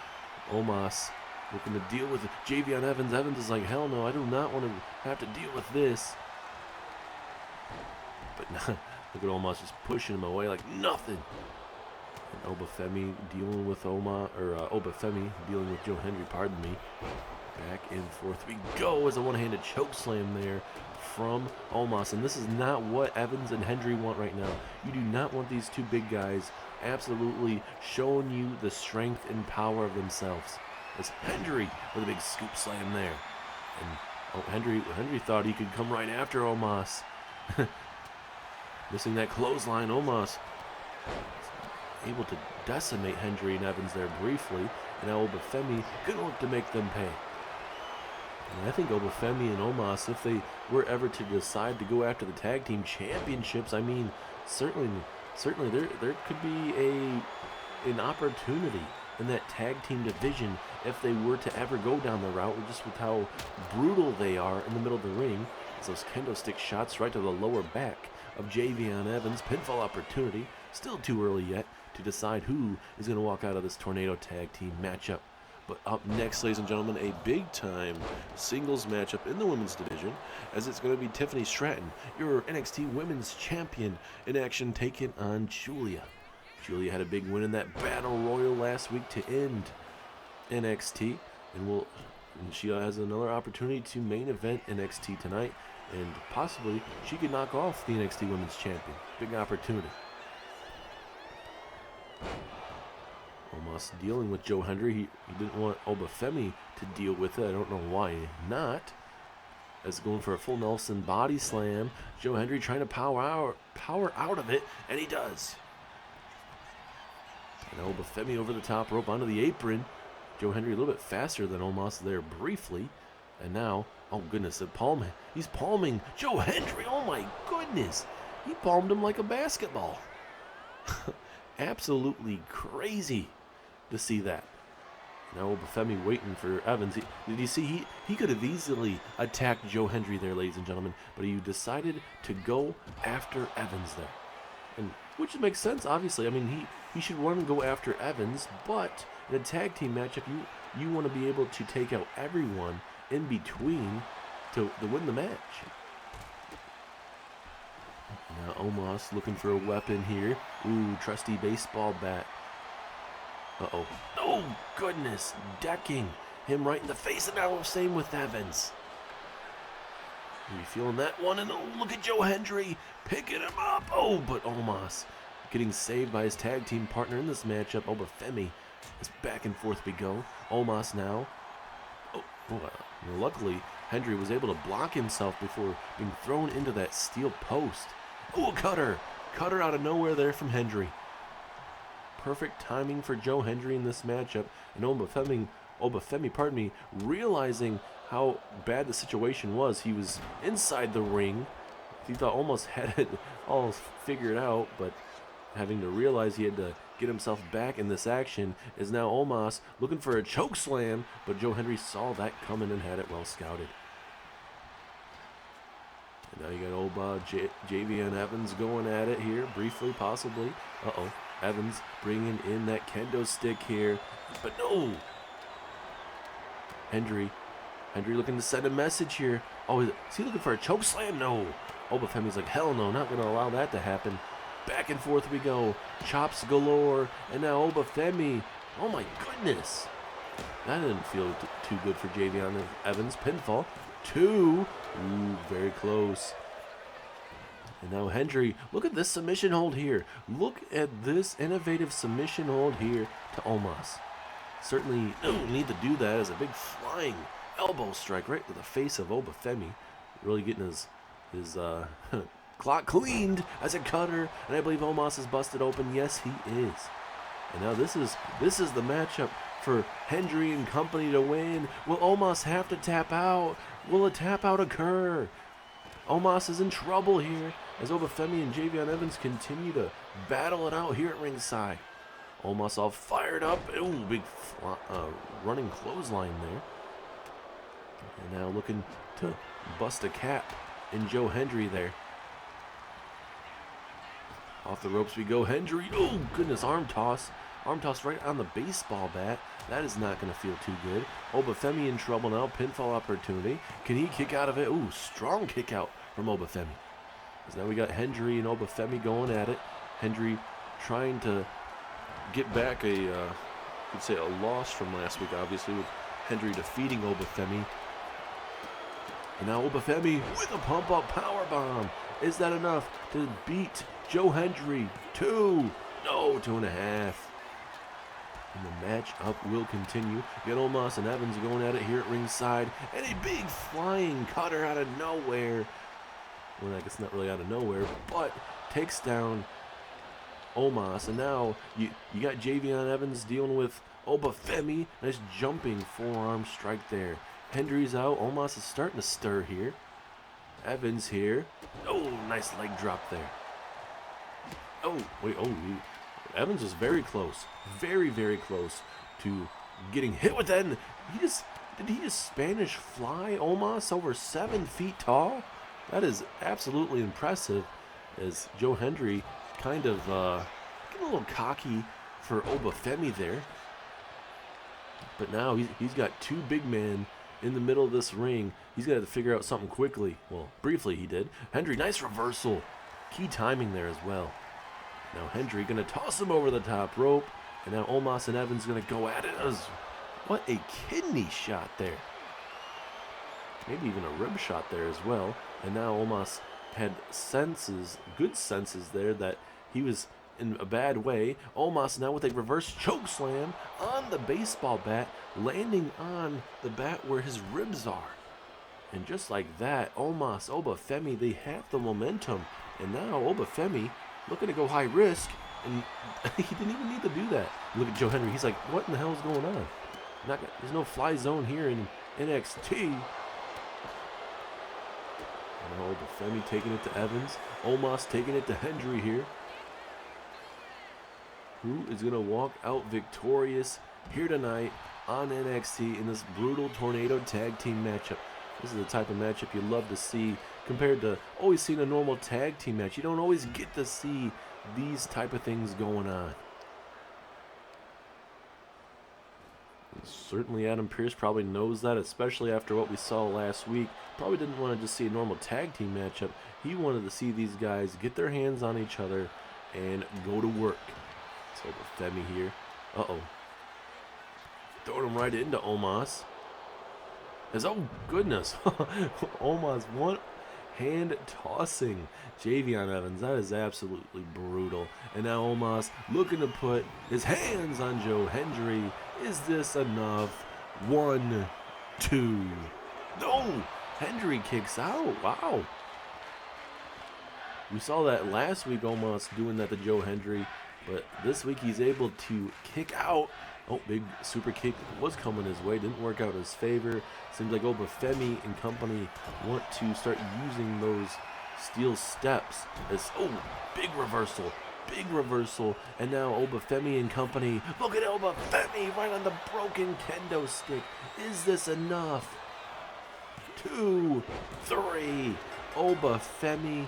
Omos looking to deal with it. Javion Evans. Evans is like, hell no, I do not want to have to deal with this. But look at Omos just pushing him away like nothing. And Obafemi dealing with Obafemi dealing with Joe Hendry, pardon me. Back and forth we go as a one-handed choke slam there from Omos. And this is not what Evans and Hendry want right now. You do not want these two big guys absolutely showing you the strength and power of themselves. As Hendry with a big scoop slam there. And Hendry thought he could come right after Omos. Missing that clothesline. Omos able to decimate Hendry and Evans there briefly. And now Obafemi gonna look to make them pay. And I think Obafemi and Omos, if they were ever to decide to go after the tag team championships, I mean, certainly there could be an opportunity in that tag team division if they were to ever go down the route, just with how brutal they are in the middle of the ring. It's those kendo stick shots right to the lower back of Javion Evans. Pinfall opportunity. Still too early yet to decide who is going to walk out of this Tornado Tag Team matchup. But up next, ladies and gentlemen, a big-time singles matchup in the women's division, as it's going to be Tiffany Stratton, your NXT Women's Champion, in action, taking on Giulia. Giulia had a big win in that Battle Royal last week to end NXT, and she has another opportunity to main event NXT tonight, and possibly she could knock off the NXT Women's Champion. Big opportunity. Omos dealing with Joe Hendry. He didn't want Obafemi to deal with it. I don't know why not. As going for a full Nelson body slam. Joe Hendry trying to power out of it, and he does. And Obafemi over the top rope onto the apron. Joe Hendry a little bit faster than Omos there briefly. And now, oh goodness, he's palming Joe Hendry. Oh my goodness. He palmed him like a basketball. Absolutely crazy to see that. Now Obafemi waiting for Evans. Did you see he could have easily attacked Joe Hendry there, ladies and gentlemen, but he decided to go after Evans there, and which makes sense, obviously. I mean, he should want to go after Evans, but in a tag team matchup, you want to be able to take out everyone in between to win the match. Now Omos looking for a weapon here. Ooh, trusty baseball bat. Uh-oh. Oh, goodness. Decking him right in the face. And now same with Evans. Are you feeling that one? And oh, look at Joe Hendry picking him up. Oh, but Omos getting saved by his tag team partner in this matchup. Obafemi. As back and forth we go. Omos now. Luckily, Hendry was able to block himself before being thrown into that steel post. Oh, a cutter. Cutter out of nowhere there from Hendry. Perfect timing for Joe Hendry in this matchup. And Obafemi, realizing how bad the situation was. He was inside the ring. He thought almost had it all figured out, but having to realize he had to get himself back in this action is now Omos looking for a choke slam, but Joe Hendry saw that coming and had it well scouted. And now you got Javion Evans going at it here, briefly, possibly. Uh-oh. Evans bringing in that kendo stick here, but no. Hendry looking to send a message here. Oh, is he looking for a choke slam? No. Obafemi's like, hell no, not going to allow that to happen. Back and forth we go. Chops galore. And now Obafemi. Oh my goodness. That didn't feel too good for Javion Evans. Pinfall. 2. Ooh, very close. And now Hendry, look at this submission hold here. Look at this innovative submission hold here to Omos. Certainly need to do that as a big flying elbow strike right to the face of Obafemi. Really getting his clock cleaned as a cutter. And I believe Omos is busted open. Yes, he is. And now this is the matchup for Hendry and company to win. Will Omos have to tap out? Will a tap out occur? Omos is in trouble here as Obafemi and Javion Evans continue to battle it out here at ringside. Omos all fired up. Ooh, big running clothesline there. And now looking to bust a cap in Joe Hendry there. Off the ropes we go. Hendry. Oh, goodness. Arm toss. Arm toss right on the baseball bat. That is not going to feel too good. Obafemi in trouble now. Pinfall opportunity. Can he kick out of it? Ooh, strong kick out from Obafemi. Now we got Hendry and Obafemi going at it. Hendry trying to get back a loss from last week, obviously, with Hendry defeating Obafemi. And now Obafemi with a pump-up powerbomb. Is that enough to beat Joe Hendry? 2. No, 2.5. And the match-up will continue. You got Omos and Evans going at it here at ringside. And a big flying cutter out of nowhere. Well, I guess not really out of nowhere, but takes down Omos. And now you got Javion Evans dealing with Obafemi. Nice jumping forearm strike there. Hendry's out. Omos is starting to stir here. Evans here. Oh, nice leg drop there. Oh, wait. Oh, Evans was very close. Very, very close to getting hit with that. Did he just Spanish fly Omos over 7 feet tall? That is absolutely impressive, as Joe Hendry kind of getting a little cocky for Obafemi there. But now he's got 2 big men in the middle of this ring. He's got to figure out something quickly. Well, briefly he did. Hendry, nice reversal. Key timing there as well. Now Hendry going to toss him over the top rope. And now Omos and Evans going to go at it. What a kidney shot there. Maybe even a rib shot there as well. And now Omos had good senses there that he was in a bad way. Omos now with a reverse choke slam on the baseball bat, landing on the bat where his ribs are. And just like that, Omos, Obafemi, they have the momentum. And now Obafemi looking to go high risk, and he didn't even need to do that. Look at Joe Hendry. He's like, what in the hell is going on? There's no fly zone here in NXT. Now Obafemi taking it to Evans. Omos taking it to Hendry here. who is going to walk out victorious here tonight on NXT in this brutal tornado tag team matchup. This is the type of matchup you love to see compared to always seeing a normal tag team match. You don't always get to see these type of things going on. And certainly Adam Pearce probably knows that, especially after what we saw last week. Probably didn't want to just see a normal tag team matchup. He wanted to see these guys get their hands on each other and go to work. So Femi here. Uh-oh. Throwing him right into Omos. Oh goodness. Omos one hand tossing Javion Evans. That is absolutely brutal. And now Omos looking to put his hands on Joe Hendry. Is this enough? 1, 2. No! Hendry kicks out. Wow. We saw that last week, Omos doing that to Joe Hendry. But this week he's able to kick out. Oh, big super kick was coming his way. Didn't work out in his favor. Seems like Femi and company want to start using those steel steps. Big reversal. Big reversal. And now Femi and company. Look at Femi right on the broken kendo stick. Is this enough? 2, 3. Femi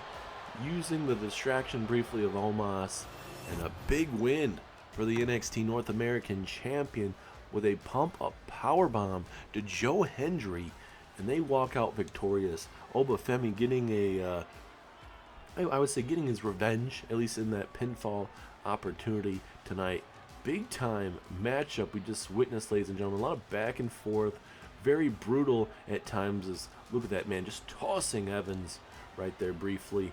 using the distraction briefly of Omos. And a big win for the NXT North American Champion with a pump-up powerbomb to Joe Hendry, and they walk out victorious. Femi getting I would say getting his revenge, at least in that pinfall opportunity tonight. Big time matchup we just witnessed, ladies and gentlemen. A lot of back and forth, very brutal at times. Look at that man just tossing Evans right there briefly.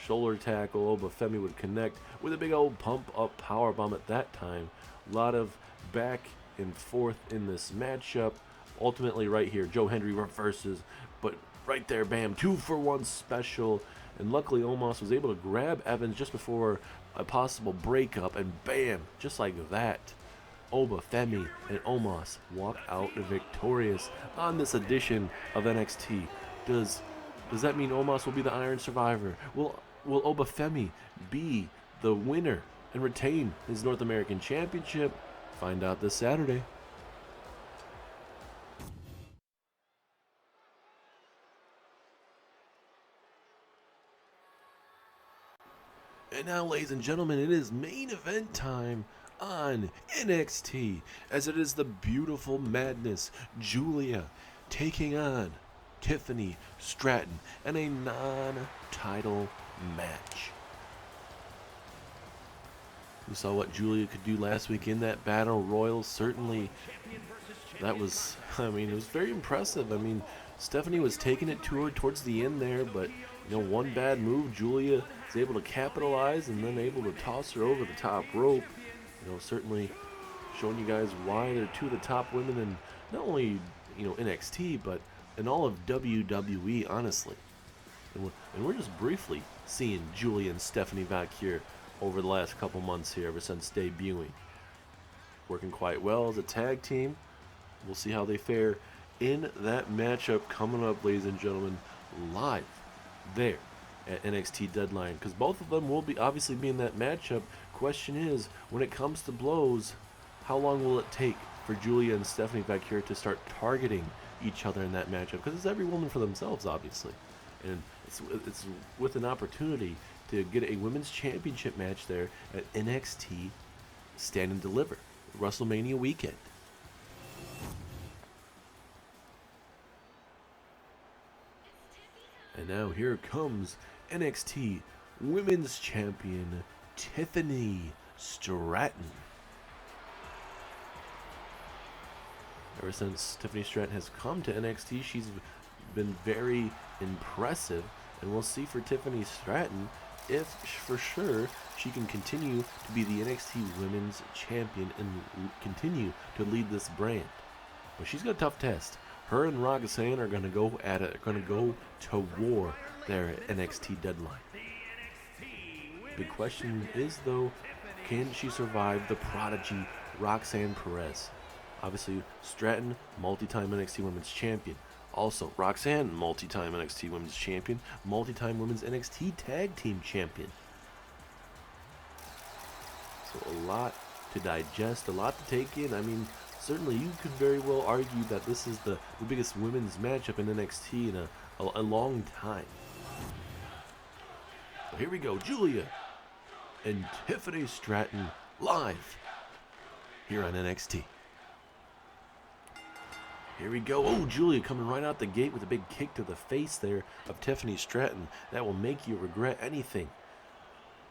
Shoulder tackle, Femi would connect with a big old pump-up powerbomb at that time. A lot of back and forth in this matchup. Ultimately, right here, Joe Hendry reverses, but right there, bam, 2-for-1 special. And luckily, Omos was able to grab Evans just before a possible breakup, and bam, just like that, Femi and Omos walk out victorious on this edition of NXT. Does that mean Omos will be the Iron Survivor? Will Femi be the winner and retain his North American Championship? Find out this Saturday. And now, ladies and gentlemen, it is main event time on NXT, as it is the beautiful madness Giulia taking on Tiffany Stratton in a non-title match. We saw what Giulia could do last week in that battle royal. Certainly, that was, it was very impressive. Stephanie was taking it to her towards the end there, but, one bad move, Giulia is able to capitalize and then able to toss her over the top rope. Certainly showing you guys why they're two of the top women in not only, NXT, but in all of WWE, honestly. And we're just briefly seeing Giulia and Stephanie Vaquer over the last couple months here ever since debuting. Working quite well as a tag team. We'll see how they fare in that matchup coming up, ladies and gentlemen, live there at NXT Deadline, because both of them will be obviously be in that matchup. Question is, when it comes to blows, how long will it take for Giulia and Stephanie Vaquer to start targeting each other in that matchup? Because it's every woman for themselves, obviously, and it's with an opportunity to get a women's championship match there at NXT Stand and Deliver WrestleMania weekend. And now here comes NXT Women's Champion Tiffany Stratton. Ever since Tiffany Stratton has come to NXT, she's been very impressive, and we'll see for Tiffany Stratton if for sure she can continue to be the NXT Women's Champion and continue to lead this brand. But she's got a tough test. Her and Roxanne are going to go at it, going to go to war there at NXT Deadline. The question is, though, can she survive the prodigy Roxanne Perez? Obviously, Stratton, multi-time NXT Women's Champion. Also, Roxanne, multi-time NXT Women's Champion, multi-time Women's NXT Tag Team Champion. So a lot to digest, a lot to take in. I mean, certainly you could very well argue that this is the biggest women's matchup in NXT in a long time. So here we go, Giulia and Tiffany Stratton live here on NXT. Here we go. Oh, Giulia coming right out the gate with a big kick to the face there of Tiffany Stratton. That will make you regret anything,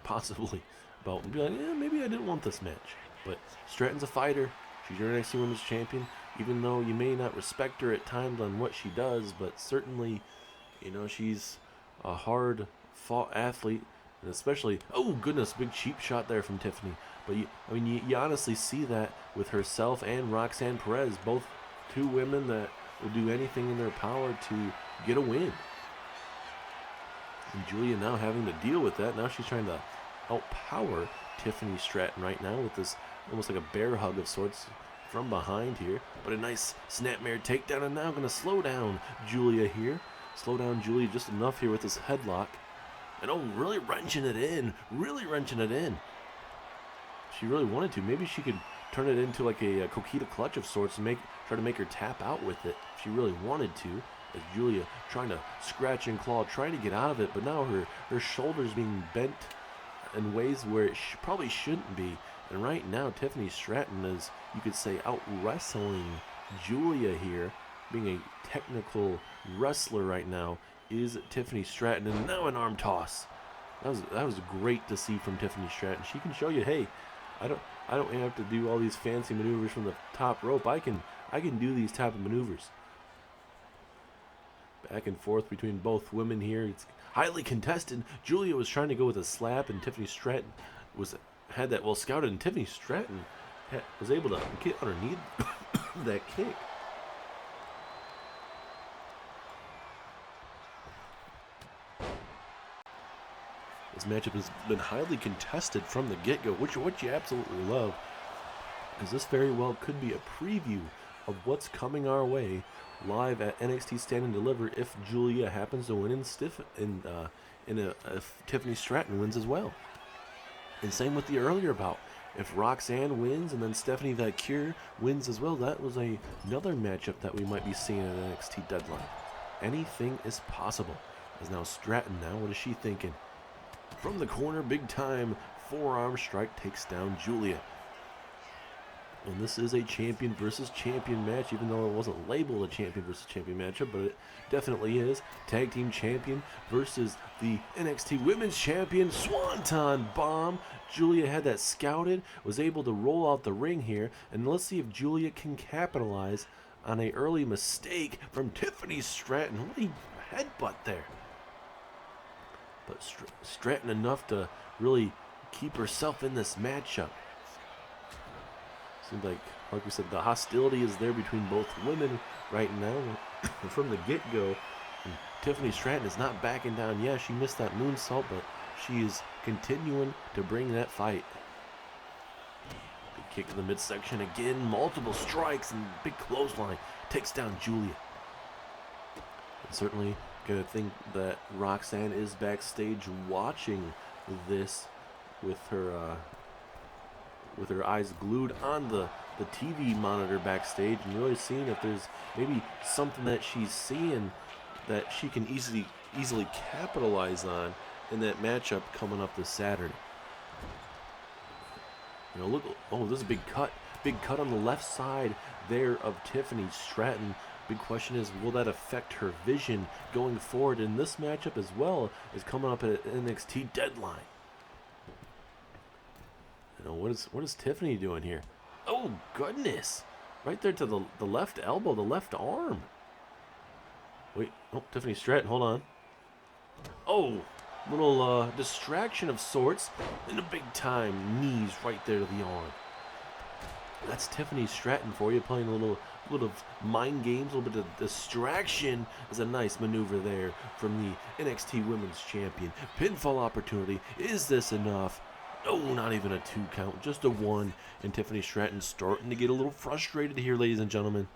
possibly, about be like, yeah, maybe I didn't want this match. But Stratton's a fighter. She's your NXT Women's Champion. Even though you may not respect her at times on what she does, but certainly, you know, she's a hard-fought athlete. And especially, oh goodness, big cheap shot there from Tiffany. But you honestly see that with herself and Roxanne Perez, both two women that will do anything in their power to get a win. And Giulia now having to deal with that. Now she's trying to outpower Tiffany Stratton right now with this almost like a bear hug of sorts from behind here. But a nice snapmare takedown, and now going to slow down Giulia here. Slow down Giulia just enough here with this headlock. And oh, really wrenching it in. Really wrenching it in. She really wanted to. Maybe she could turn it into like a coquita clutch of sorts and try to make her tap out with it if she really wanted to. As Giulia trying to scratch and claw, trying to get out of it, but now her shoulders being bent in ways where it probably shouldn't be. And right now, Tiffany Stratton is, you could say, out wrestling Giulia here, being a technical wrestler right now, is Tiffany Stratton. And now an arm toss. That was great to see from Tiffany Stratton. She can show you, hey, I don't have to do all these fancy maneuvers from the top rope. I can do these type of maneuvers. Back and forth between both women here. It's highly contested. Giulia was trying to go with a slap, and Tiffany Stratton had that well scouted, and Tiffany Stratton was able to get underneath that kick. This matchup has been highly contested from the get-go, which what you absolutely love, because this very well could be a preview of what's coming our way live at NXT Stand and Deliver if Giulia happens to win if Tiffany Stratton wins as well. And same with the earlier bout. If Roxanne wins and then Stephanie Vaquer wins as well, that was another matchup that we might be seeing at NXT Deadline. Anything is possible. As now Stratton what is she thinking? From the corner, big time forearm strike takes down Giulia. And this is a champion versus champion match, even though it wasn't labeled a champion versus champion matchup, but it definitely is. Tag team champion versus the NXT Women's Champion. Swanton bomb. Giulia had that scouted, was able to roll out the ring here, and let's see if Giulia can capitalize on an early mistake from Tiffany Stratton. What a headbutt there. But Stratton enough to really keep herself in this matchup. Seems like we said, the hostility is there between both women right now from the get-go. And Tiffany Stratton is not backing down. Yeah, she missed that moonsault, but she is continuing to bring that fight. Big kick to the midsection again, multiple strikes, and big clothesline takes down Giulia. And certainly gonna think that Roxanne is backstage watching this with her eyes glued on the TV monitor backstage, and really seeing if there's maybe something that she's seeing that she can easily capitalize on in that matchup coming up this Saturday. You know, look, oh, this is a big cut on the left side there of Tiffany Stratton. Big question is, will that affect her vision going forward in this matchup as well as coming up at NXT Deadline? You know, what is Tiffany doing here? Oh, goodness. Right there to the left elbow, the left arm. Wait, oh, Tiffany Stratton, hold on. Oh, little distraction of sorts, and a big time knees right there to the arm. That's Tiffany Stratton for you, playing a little of mind games, a little bit of distraction. Is a nice maneuver there from the NXT Women's Champion. Pinfall opportunity. Is this enough? No, not even a 2 count, just a 1. And Tiffany Stratton starting to get a little frustrated here, ladies and gentlemen.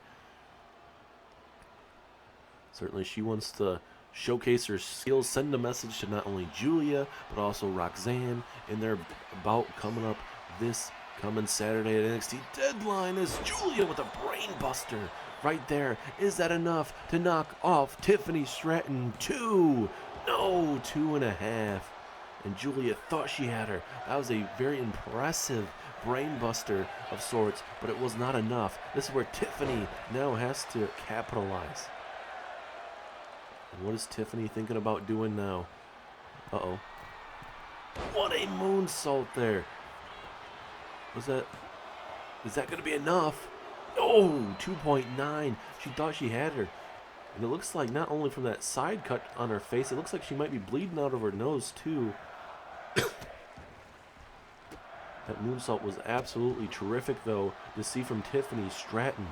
Certainly she wants to showcase her skills, send a message to not only Giulia, but also Roxanne in their bout coming up this coming Saturday at NXT Deadline is Giulia with a brain buster right there. Is that enough to knock off Tiffany Stratton? 2. No, 2.5. And Giulia thought she had her. That was a very impressive brain buster of sorts, but it was not enough. This is where Tiffany now has to capitalize. And what is Tiffany thinking about doing now? Uh-oh. What a moonsault there. Is that going to be enough? Oh, 2.9. She thought she had her. And it looks like not only from that side cut on her face, it looks like she might be bleeding out of her nose too. That moonsault was absolutely terrific, though, to see from Tiffany Stratton.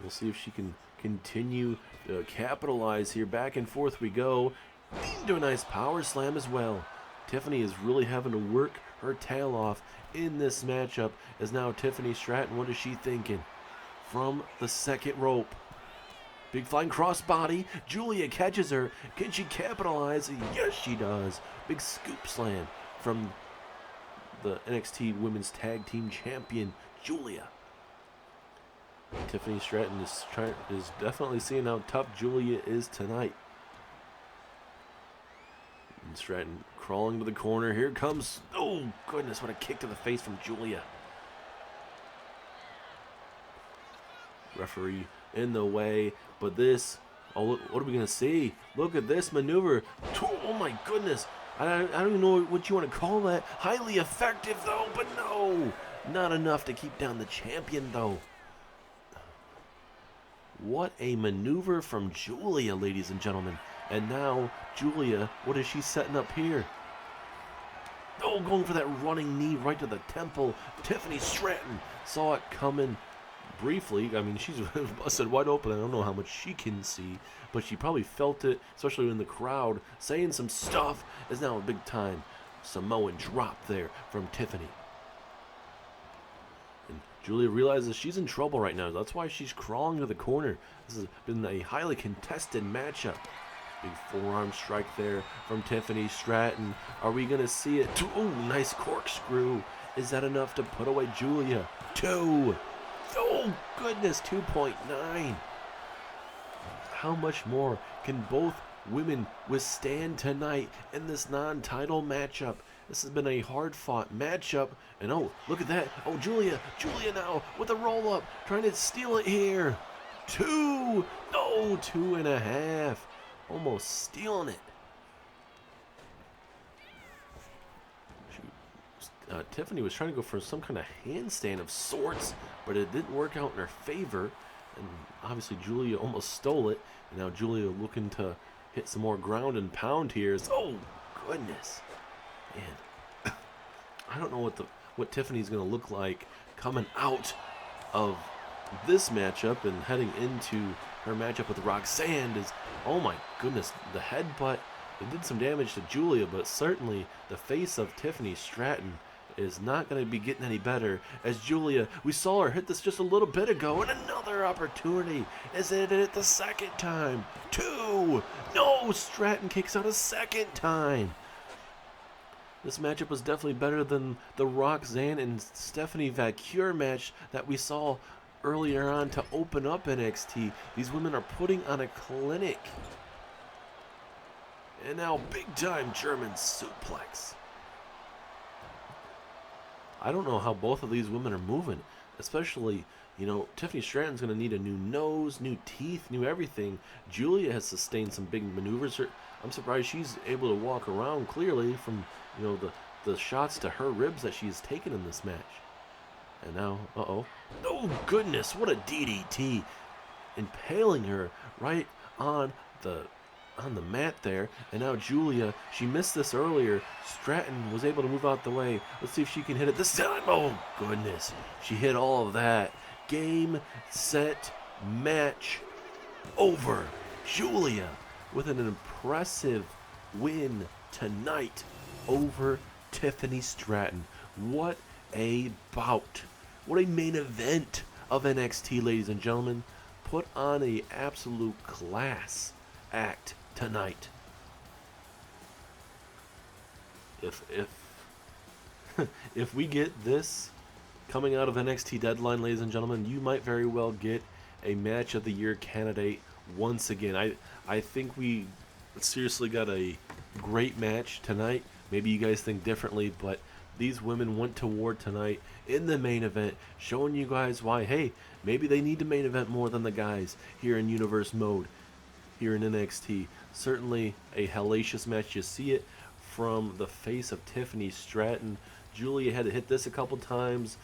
We'll see if she can continue to capitalize here. Back and forth we go. Into a nice power slam as well. Tiffany is really having to work her tail off in this matchup. As now Tiffany Stratton, what is she thinking? From the second rope. Big flying crossbody. Giulia catches her. Can she capitalize? Yes, she does. Big scoop slam from the NXT Women's Tag Team Champion, Giulia. Tiffany Stratton is definitely seeing how tough Giulia is tonight. And Stratton crawling to the corner. Here comes. Oh, goodness, what a kick to the face from Giulia. Referee in the way, but this, oh, what are we going to see? Look at this maneuver. Oh, my goodness. I don't even know what you want to call that. Highly effective, though, but no. Not enough to keep down the champion, though. What a maneuver from Giulia, ladies and gentlemen. And now, Giulia, what is she setting up here? Oh, going for that running knee right to the temple. Tiffany Stratton saw it coming briefly. I mean, she's busted wide open. I don't know how much she can see, but she probably felt it, especially in the crowd, saying some stuff. Is now a big time Samoan drop there from Tiffany. Giulia realizes she's in trouble right now. That's why she's crawling to the corner. This has been a highly contested matchup. Big forearm strike there from Tiffany Stratton. Are we going to see it? Oh, nice corkscrew. Is that enough to put away Giulia? 2. Oh, goodness, 2.9. How much more can both women withstand tonight in this non-title matchup? This has been a hard-fought matchup, and oh, look at that. Oh, Giulia now with a roll-up, trying to steal it here. 2, no, 2.5, almost stealing it. Tiffany was trying to go for some kind of handstand of sorts, but it didn't work out in her favor, and obviously Giulia almost stole it, and now Giulia looking to hit some more ground and pound here. Oh, goodness. Man, I don't know what Tiffany's going to look like coming out of this matchup and heading into her matchup with Roxanne. Oh my goodness, the headbutt, it did some damage to Giulia, but certainly the face of Tiffany Stratton is not going to be getting any better. As Giulia, we saw her hit this just a little bit ago, and another opportunity. Is it the second time? 2, no, Stratton kicks out a second time. This matchup was definitely better than the Roxanne and Stephanie Vaquer match that we saw earlier on to open up NXT. These women are putting on a clinic. And now big time German suplex. I don't know how both of these women are moving, especially, you know, Tiffany Stratton's going to need a new nose, new teeth, new everything. Giulia has sustained some big maneuvers. I'm surprised she's able to walk around clearly from, you know, the shots to her ribs that she's taken in this match. And now, oh goodness, what a DDT. Impaling her right on the mat there. And now Giulia, she missed this earlier. Stratton was able to move out the way. Let's see if she can hit it this time. Oh, goodness. She hit all of that. Game, set, match, over. Giulia with an impressive win tonight over Tiffany Stratton. What a bout. What a main event of NXT, ladies and gentlemen. Put on an absolute class act tonight. if if we get this coming out of NXT Deadline, ladies and gentlemen, you might very well get a Match of the Year candidate once again. I think we seriously got a great match tonight. Maybe you guys think differently, but these women went to war tonight in the main event, showing you guys why, hey, maybe they need to main event more than the guys here in Universe Mode, here in NXT. Certainly a hellacious match. You see it from the face of Tiffany Stratton. Giulia had to hit this a couple times.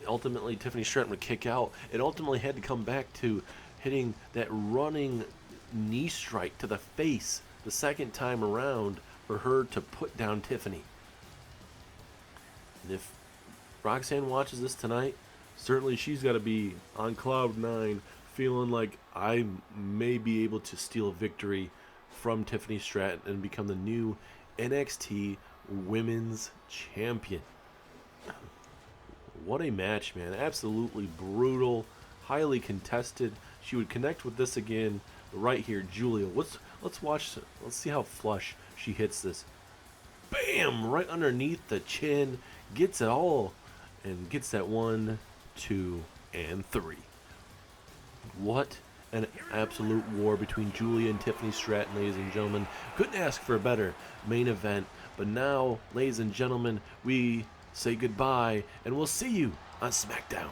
Ultimately, Tiffany Stratton would kick out. It ultimately had to come back to hitting that running knee strike to the face the second time around for her to put down Tiffany. And if Roxanne watches this tonight, certainly she's got to be on cloud nine, feeling like I may be able to steal a victory from Tiffany Stratton and become the new NXT Women's Champion. What a match, man. Absolutely brutal, highly contested. She would connect with this again right here. Giulia, let's watch. Let's see how flush she hits this. Bam! Right underneath the chin. Gets it all. And gets that 1, 2, and 3. What an absolute war between Giulia and Tiffany Stratton, ladies and gentlemen. Couldn't ask for a better main event. But now, ladies and gentlemen, we say goodbye, and we'll see you on SmackDown.